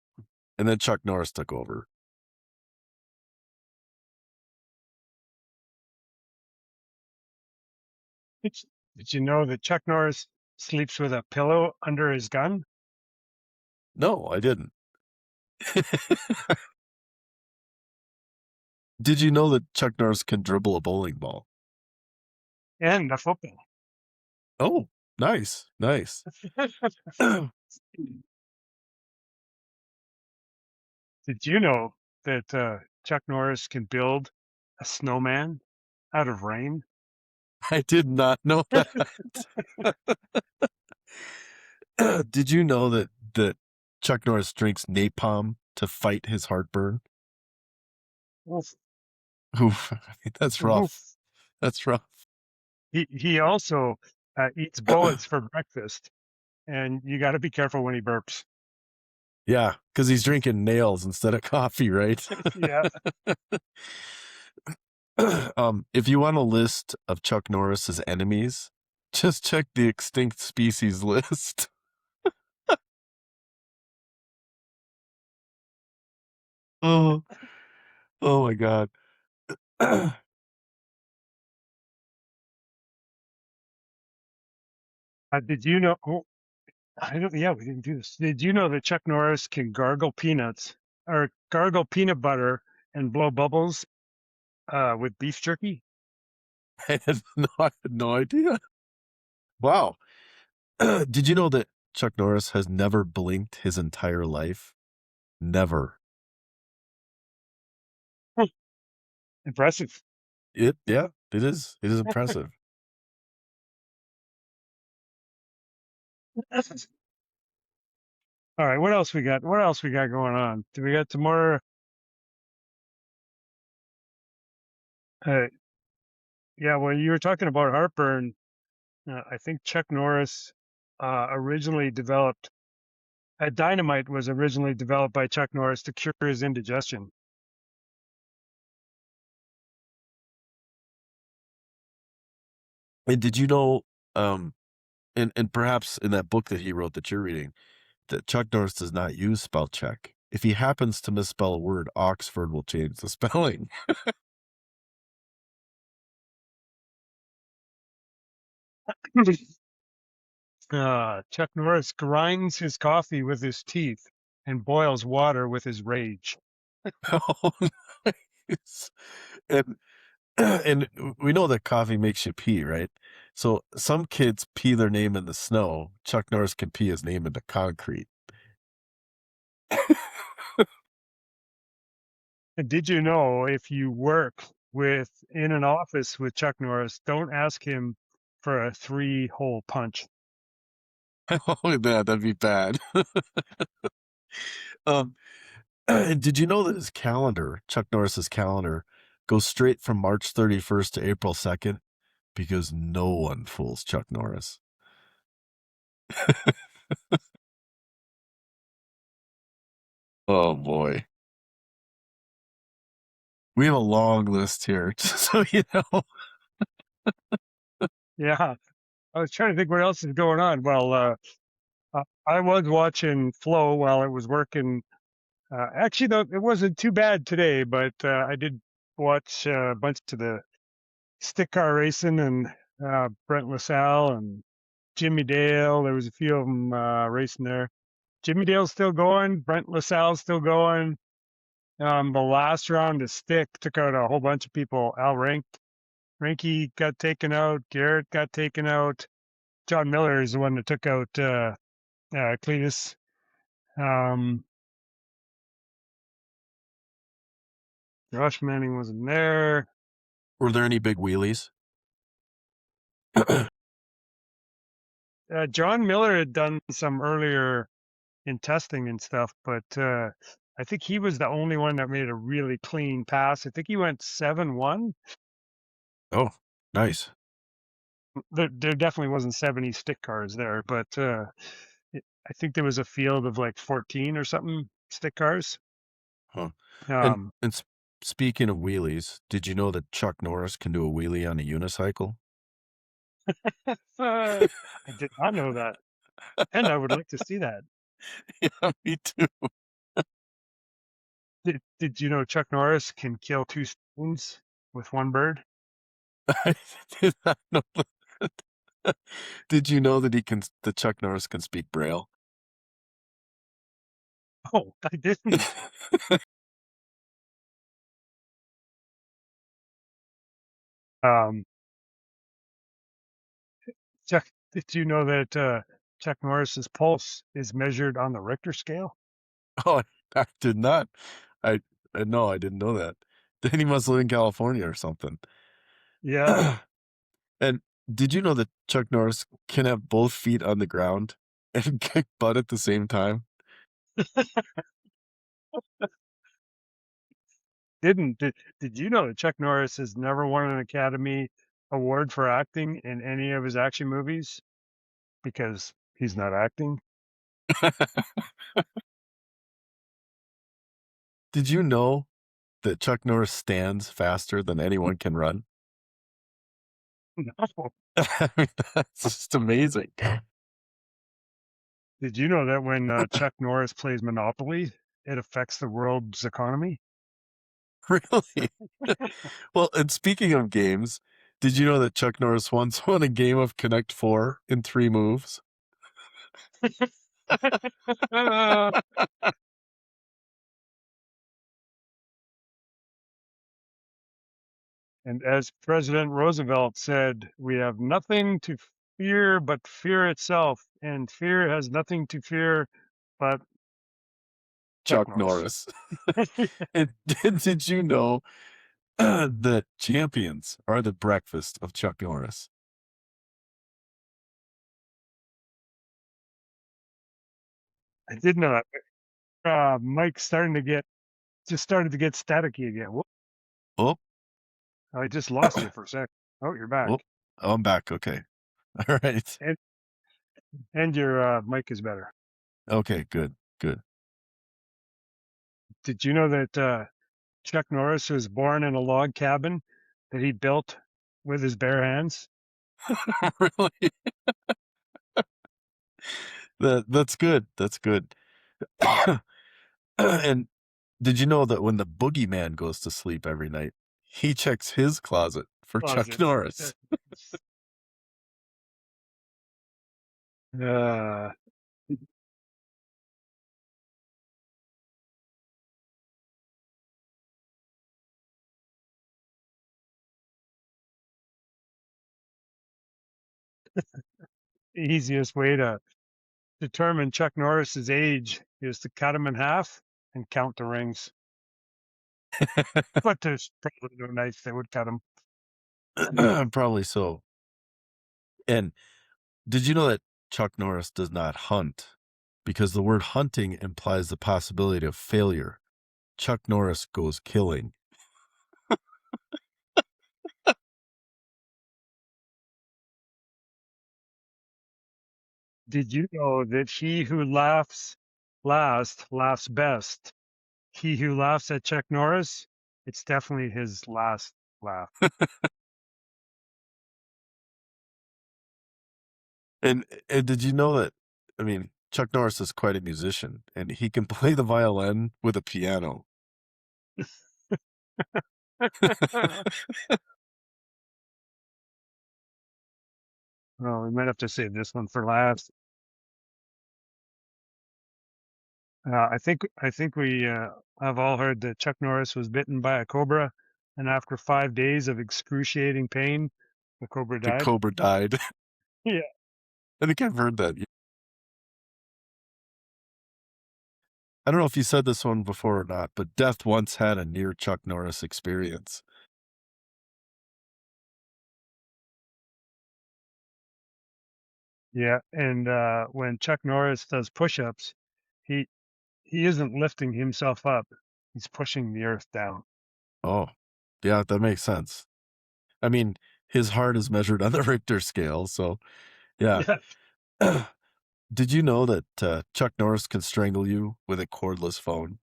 and then Chuck Norris took over. Did you know that Chuck Norris sleeps with a pillow under his gun? No, I didn't. Did you know that Chuck Norris can dribble a bowling ball? And a football. Oh, nice, nice. Did you know that Chuck Norris can build a snowman out of rain? I did not know that. Did you know that Chuck Norris drinks napalm to fight his heartburn? Oof, Oof, that's rough. oof. That's rough. He also eats bullets for breakfast, and you got to be careful when he burps. Yeah, because he's drinking nails instead of coffee, right? Yeah. If you want a list of Chuck Norris's enemies, just check the extinct species list. Oh, oh my God. Did you know? Oh, I don't. Yeah, we didn't do this. Did you know that Chuck Norris can gargle peanuts or gargle peanut butter and blow bubbles with beef jerky? I had no idea. Wow. Did you know that Chuck Norris has never blinked his entire life? Never. Hmm, impressive. Yeah, it is. It is impressive. All right, what else we got? What else we got going on? Do we got some more? Uh, yeah, when you were talking about heartburn, I think Chuck Norris originally developed dynamite was originally developed by Chuck Norris to cure his indigestion. And did you know, um, and perhaps in that book that he wrote that you're reading, that Chuck Norris does not use spell check. If he happens to misspell a word, Oxford will change the spelling. Chuck Norris grinds his coffee with his teeth and boils water with his rage. Oh, nice. And and we know that coffee makes you pee, right? So some kids pee their name in the snow. Chuck Norris can pee his name into concrete. And did you know if you work with in an office with Chuck Norris, don't ask him for a 3-hole punch. Oh, that'd be bad. Um, and did you know that his calendar, Chuck Norris's calendar, goes straight from March 31st to April 2nd? Because no one fools Chuck Norris. Oh boy. We have a long list here, just so you know. Yeah, I was trying to think what else is going on. Well, I was watching Flow while I was working. Actually, though, it wasn't too bad today, but I did watch a bunch of the stick car racing and Brent LaSalle and Jimmy Dale. There was a few of them racing there. Jimmy Dale's still going. Brent LaSalle's still going. The last round of stick took out a whole bunch of people. Ranky got taken out. Garrett got taken out. John Miller is the one that took out Cletus. Um, Josh Manning wasn't there. Were there any big wheelies? John Miller had done some earlier in testing and stuff, but I think he was the only one that made a really clean pass. I think he went 7-1. Oh, nice. There definitely wasn't 70 stick cars there, but I think there was a field of like 14 or something stick cars. Huh. And Um, and speaking of wheelies, did you know that Chuck Norris can do a wheelie on a unicycle? I did not know that, and I would like to see that. Yeah, me too. Did you know Chuck Norris can kill two stones with one bird? I did not know that. Did you know that that Chuck Norris can speak Braille? Oh, I didn't. Um, Chuck, did you know that Chuck Norris's pulse is measured on the Richter scale? Oh, I did not. I no, I didn't know that. Then he must live in California or something. Yeah. And did you know that Chuck Norris can have both feet on the ground and kick butt at the same time? Did you know that Chuck Norris has never won an Academy Award for acting in any of his action movies because he's not acting? Did you know that Chuck Norris stands faster than anyone can run? No. I mean, that's just amazing. Did you know that when Chuck Norris plays Monopoly, it affects the world's economy? Really? Well, and speaking of games, did you know that Chuck Norris once won a game of Connect Four in 3 moves? And as President Roosevelt said, we have nothing to fear but fear itself, and fear has nothing to fear but Chuck Chuck Norris. Norris. And did you know that champions are the breakfast of Chuck Norris? I did know that. Mike's started to get staticky again. Whoop, Oh, I just lost you for a sec. Oh, you're oh, back, I'm back. Okay. All right. and your mic is better. Okay, good, good. Did you know that Chuck Norris was born in a log cabin that he built with his bare hands? Really? That's good. That's good. And did you know that when the boogeyman goes to sleep every night, he checks his closet for Chuck Closet. Norris? Uh, Easiest way to determine Chuck Norris's age is to cut him in half and count the rings. But there's probably no knife that would cut him. Probably so. And did you know that Chuck Norris does not hunt? Because the word hunting implies the possibility of failure. Chuck Norris goes killing. Did you know that he who laughs last laughs best? He who laughs at Chuck Norris, it's definitely his last laugh. And did you know that, I mean, Chuck Norris is quite a musician, and he can play the violin with a piano. Oh, we might have to save this one for last. I think we have all heard that Chuck Norris was bitten by a cobra, and after 5 days of excruciating pain, the cobra The died. cobra died. Yeah, I think I've heard that. I don't know if you said this one before or not, but Death once had a near Chuck Norris experience. yeah. And when Chuck Norris does push-ups, he he isn't lifting himself up; he's pushing the earth down. Oh, yeah, that makes sense. I mean, his heart is measured on the Richter scale, so yeah. Yeah. Did you know that Chuck Norris can strangle you with a cordless phone?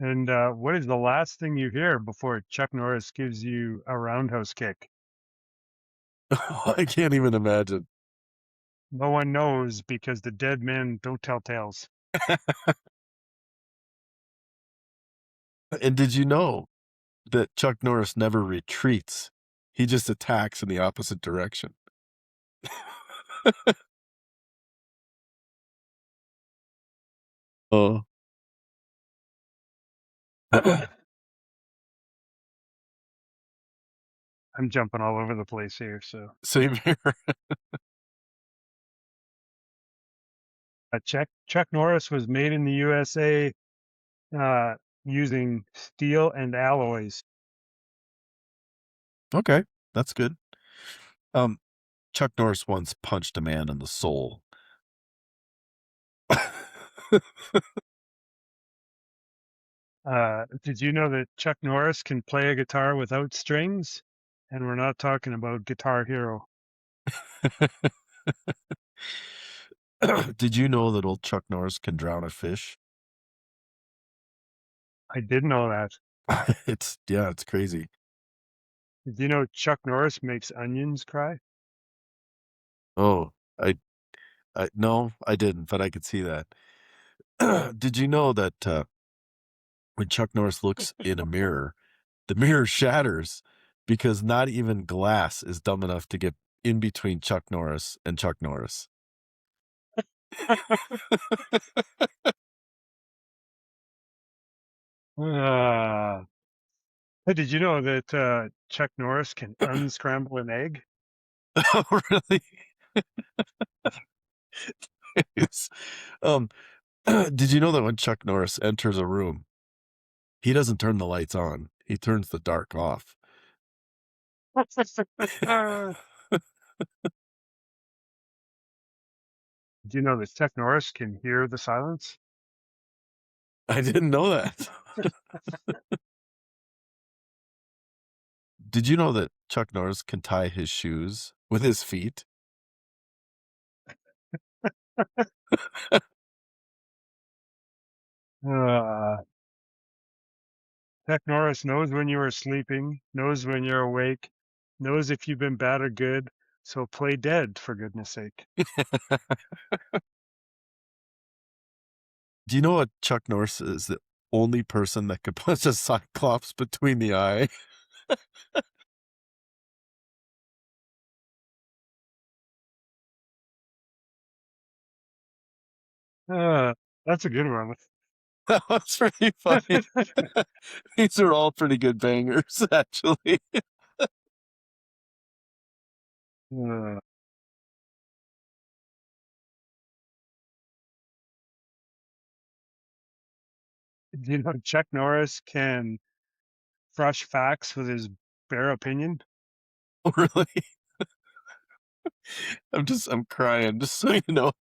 And what is the last thing you hear before Chuck Norris gives you a roundhouse kick? I can't even imagine. No one knows because the dead men don't tell tales. And did you know that Chuck Norris never retreats? He just attacks in the opposite direction. Oh, I'm jumping all over the place here. So same here. Chuck Norris was made in the USA uh, using steel and alloys. Okay, that's good. Um, Chuck Norris once punched a man in the soul. Did you know that Chuck Norris can play a guitar without strings? And we're not talking about Guitar Hero. Did you know that old Chuck Norris can drown a fish? I did know that. It's yeah, it's crazy. Did you know Chuck Norris makes onions cry? Oh, I no, I didn't, but I could see that. Did you know that when Chuck Norris looks in a mirror, the mirror shatters because not even glass is dumb enough to get in between Chuck Norris and Chuck Norris. Uh, did you know that Chuck Norris can unscramble an egg? Oh, really? It's, um, did you know that when Chuck Norris enters a room, he doesn't turn the lights on, he turns the dark off? Do you know that Chuck Norris can hear the silence? I didn't know that. Did you know that Chuck Norris can tie his shoes with his feet? Uh, Chuck Norris knows when you are sleeping, knows when you're awake, knows if you've been bad or good. So play dead, for goodness sake. Do you know what Chuck Norris is the only person that could punch a cyclops between the eye? Uh, that's a good one. That was pretty funny. These are all pretty good bangers, actually. Uh, do you know Chuck Norris can brush facts with his bare opinion? Oh, really? I'm crying, just so you know.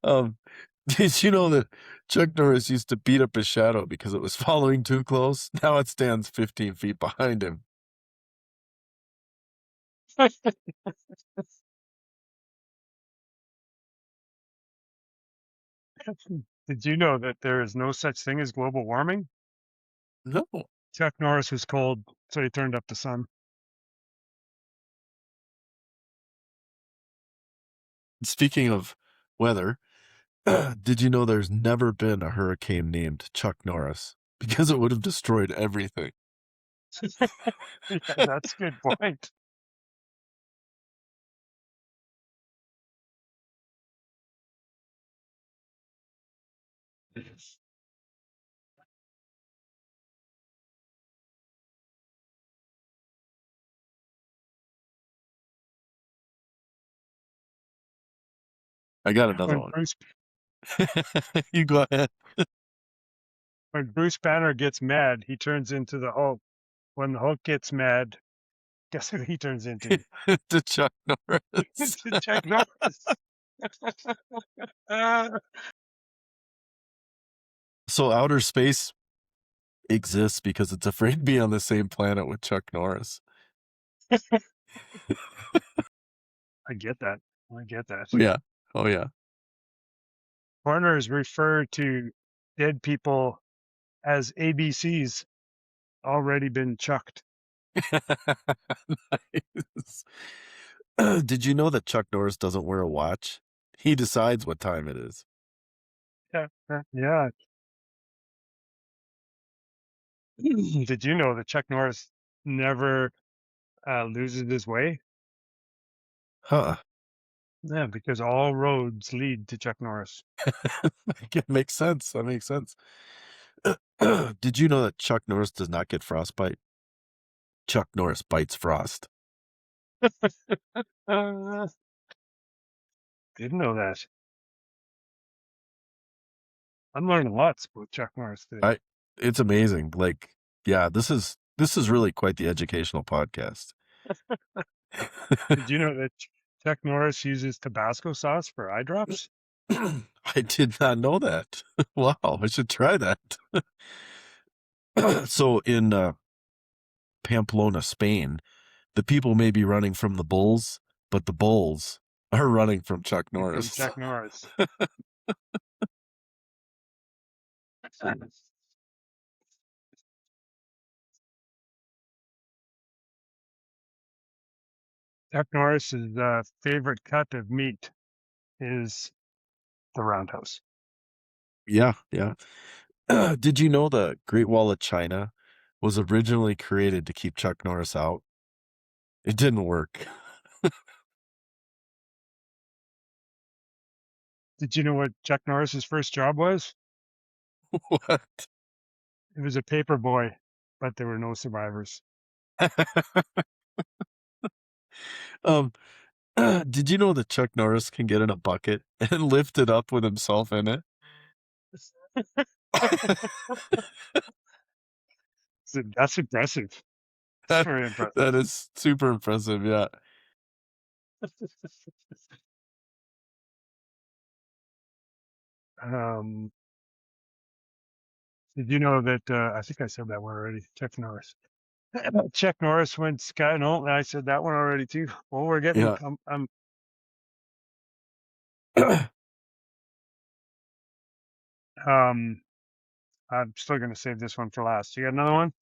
Um, did you know that Chuck Norris used to beat up his shadow because it was following too close? Now it stands 15 feet behind him. Did you know that there is no such thing as global warming? No. Chuck Norris was cold, so he turned up the sun. Speaking of weather, did you know there's never been a hurricane named Chuck Norris? Because it would have destroyed everything. Yeah, that's a good point. I got another When one. Bruce You go ahead. when Bruce Banner gets mad, he turns into the Hulk. When the Hulk gets mad, guess who he turns into? To Chuck Norris. Into Chuck Norris. So outer space exists because it's afraid to be on the same planet with Chuck Norris. I get that. I get that. Yeah. Oh, yeah. Foreigners refer to dead people as ABCs, already been chucked. Nice. Did you know that Chuck Norris doesn't wear a watch? He decides what time it is. Yeah. Yeah. Did you know that Chuck Norris never loses his way? Huh. Yeah, because all roads lead to Chuck Norris. It makes sense. That makes sense. Did you know that Chuck Norris does not get frostbite? Chuck Norris bites frost. Uh, didn't know that. I'm learning lots about Chuck Norris today. I it's amazing. Like, yeah, this is really quite the educational podcast. Did you know that Chuck Norris uses Tabasco sauce for eye drops? I did not know that. Wow, I should try that. So in Pamplona, Spain, the people may be running from the bulls, but the bulls are running from Chuck From Norris. Chuck Norris. Chuck Norris's favorite cut of meat is the roundhouse. Yeah, yeah. Did you know the Great Wall of China was originally created to keep Chuck Norris out? It didn't work. Did you know what Chuck Norris's first job was? What? It was a paper boy, but there were no survivors. Um, did you know that Chuck Norris can get in a bucket and lift it up with himself in it? So that's impressive. It's That very impressive. that is super impressive, yeah. um, did you know that? I think I said that one already. Chuck Norris. Chuck Norris went sky. No, I said that one already too. Well, we're getting. Yeah. um, I'm still going to save this one for last. You got another one?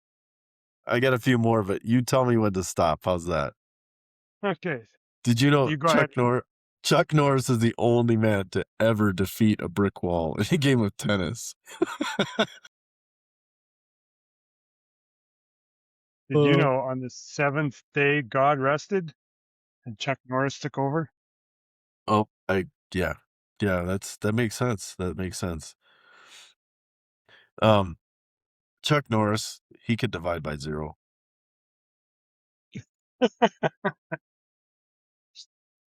I got a few more, but you tell me when to stop. How's that? Okay. Did you know You go ahead. Chuck Norris is the only man to ever defeat a brick wall in a game of tennis? Did you Oh, know on the seventh day God rested and Chuck Norris took over? oh, yeah, yeah. That makes sense. That makes sense. Um, Chuck Norris, he could divide by zero.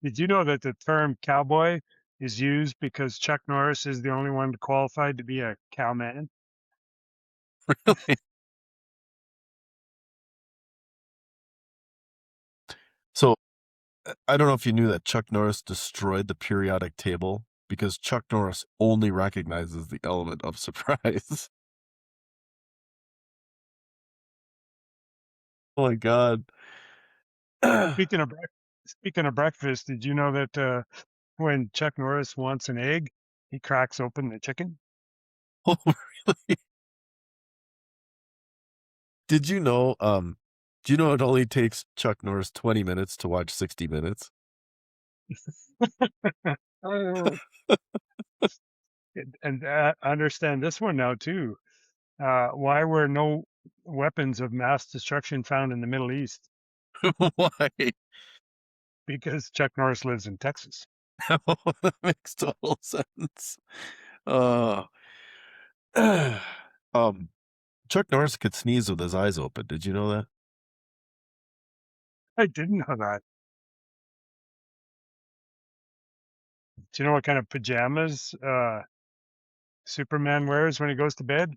Did you know that the term cowboy is used because Chuck Norris is the only one qualified to be a cowman? So I don't know if you knew that Chuck Norris destroyed the periodic table because Chuck Norris only recognizes the element of surprise. Oh my god. Speaking of speaking of breakfast, did you know that when Chuck Norris wants an egg, he cracks open the chicken? Oh, really? Did you know, do you know it only takes Chuck Norris 20 minutes to watch 60 Minutes? Oh. And understand this one now too. Why were no weapons of mass destruction found in the Middle East? Why? Because Chuck Norris lives in Texas. That makes total sense. Uh, um, Chuck Norris could sneeze with his eyes open. Did you know that? I didn't know that. Do you know what kind of pajamas Superman wears when he goes to bed?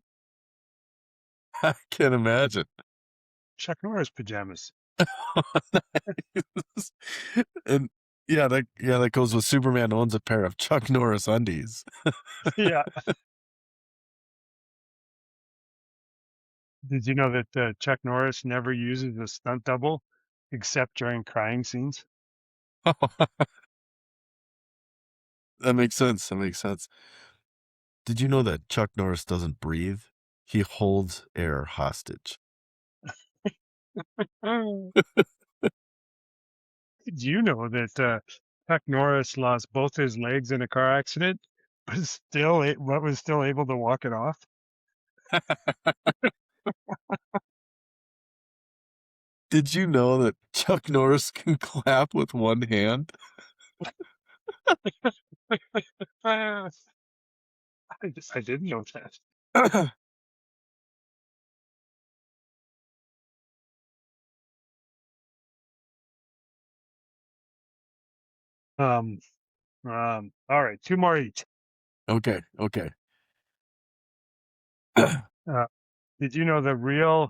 I can imagine. Chuck Norris pajamas. And that goes with Superman owns a pair of Chuck Norris undies. Yeah. Did you know that Chuck Norris never uses a stunt double except during crying scenes? That makes sense. That makes sense. Did you know that Chuck Norris doesn't breathe? He holds air hostage. Oh. Did you know that Chuck Norris lost both his legs in a car accident, but was still able to walk it off? Did you know that Chuck Norris can clap with one hand? Ah, I didn't know that. Um, all right, two more each. Okay, okay. Uh, did you know the real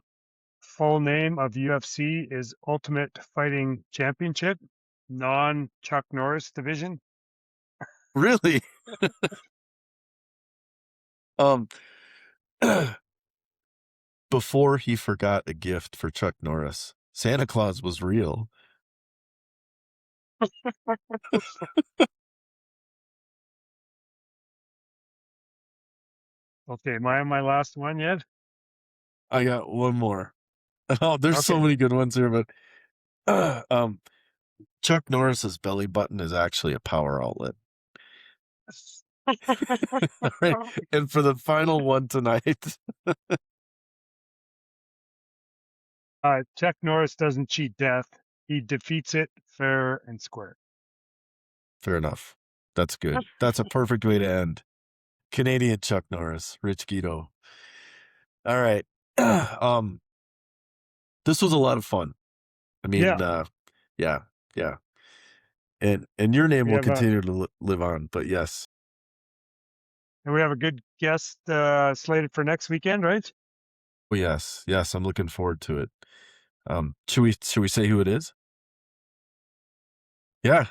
full name of UFC is Ultimate Fighting Championship, non Chuck Norris division? Really? Um, before he forgot a gift for Chuck Norris, Santa Claus was real. Okay, am I on my last one yet? I got one more. Oh, there's so Okay. many good ones here, but Chuck Norris's belly button is actually a power outlet. All right. And for the final one tonight, Chuck Norris doesn't cheat death. He defeats it fair and square. fair enough. That's good. That's a perfect way to end. Canadian Chuck Norris, Rich Guido. All right. um, this was a lot of fun. I Yeah, mean, yeah, yeah. And your name we will have a continue to live on, but yes. we have a good guest slated for next weekend, right? Oh, yes. Yes, I'm looking forward to it. Should we say who it is? Yeah,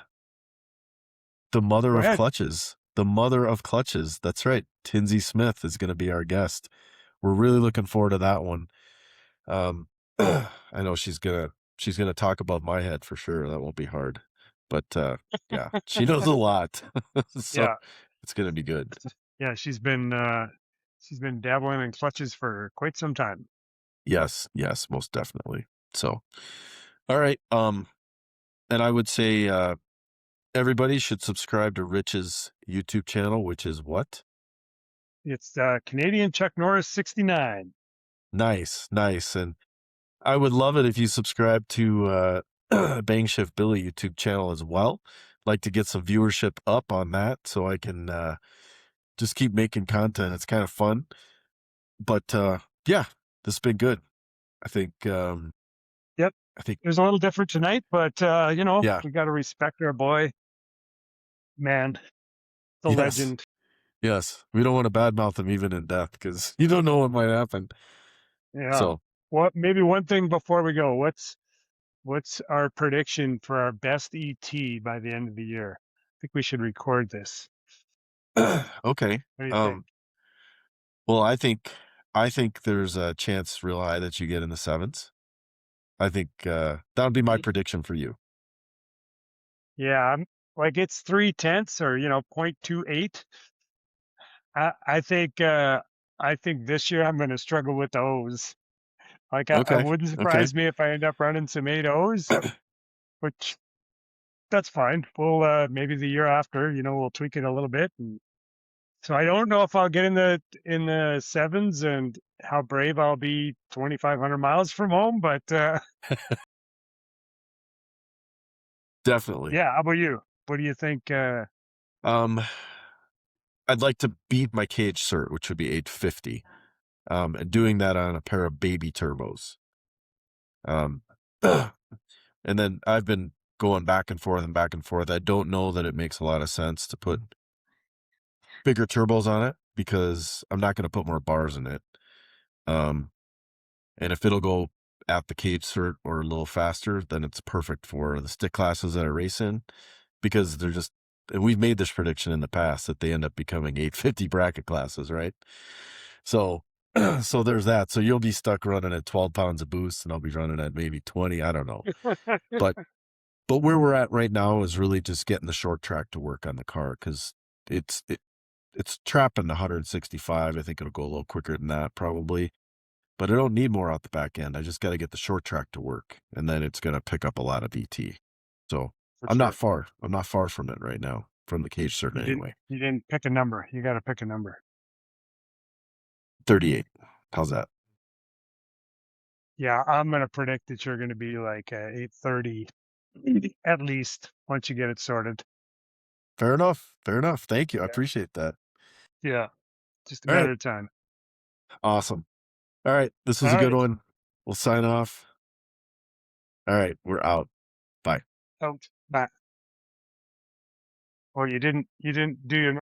the mother Go of ahead. clutches. The mother of clutches. That's right. Tinsy Smith is going to be our guest. We're really looking forward to that one. Um, I know she's gonna talk about my head for sure. That won't be hard. But yeah, she knows a lot. So Yeah, it's gonna be good. yeah. She's been dabbling in clutches for quite some time. Yes, yes, most definitely. So, all right. And I would say everybody should subscribe to Rich's YouTube channel, which is what? It's Canadian Chuck Norris 69. Nice, nice. And I would love it if you subscribe to BangShift Billy YouTube channel as well. Like to get some viewership up on that so I can just keep making content. It's kind of fun. But yeah, this has been good. I think Yep. I think It was a little different tonight, but yeah. we got to respect our boy, man, the Yes. legend. Yes. We don't want to badmouth him even in death because you don't know what might happen. Yeah. So What? Maybe one thing before we go. What's our prediction for our best ET by the end of the year? I think we should record this. okay. What do you think? Um well I think there's a chance real high that you get in the sevens. I think that would be my prediction for you. Yeah, like it's 3/10 or 0.28. I think this year I'm going to struggle with the O's. Like I Okay. wouldn't Okay. surprise me if I end up running some 8 O's, which that's fine. We'll maybe the year after, we'll tweak it a little bit. And so I don't know if I'll get in the sevens and how brave I'll be 2,500 miles from home, but Definitely. yeah. How about you? What do you think? Um I'd like to beat my cage cert, which would be 850. And doing that on a pair of baby turbos. Um and then I've been going back and forth and back and forth. I don't know that it makes a lot of sense to put bigger turbos on it because I'm not going to put more bars in it. Um, and if it'll go at the cage cert or a little faster, then it's perfect for the stick classes that I race in because they're just, and we've made this prediction in the past that they end up becoming 850 bracket classes, right? So, so there's that. So you'll be stuck running at 12 pounds of boost and I'll be running at maybe 20. I don't know. But where we're at right now is really just getting the short track to work on the car because it's trapping 165. I think it'll go a little quicker than that probably, but I don't need more out the back end. I just got to get the short track to work, and then it's going to pick up a lot of ET. So For I'm not sure. far. I'm not far from it right now, from the cage cert You didn't anyway. you didn't pick a number. You got to pick a number. 38. How's that? Yeah, I'm gonna predict that you're gonna be like 8:30 at least once you get it sorted. Fair enough. Fair enough. Thank you. I Yeah. appreciate that. Yeah, just a All right. matter of time. Awesome. All right. This was All a good right. one. We'll sign off. All right. We're out. Bye. Out. Bye. Well, you didn't do your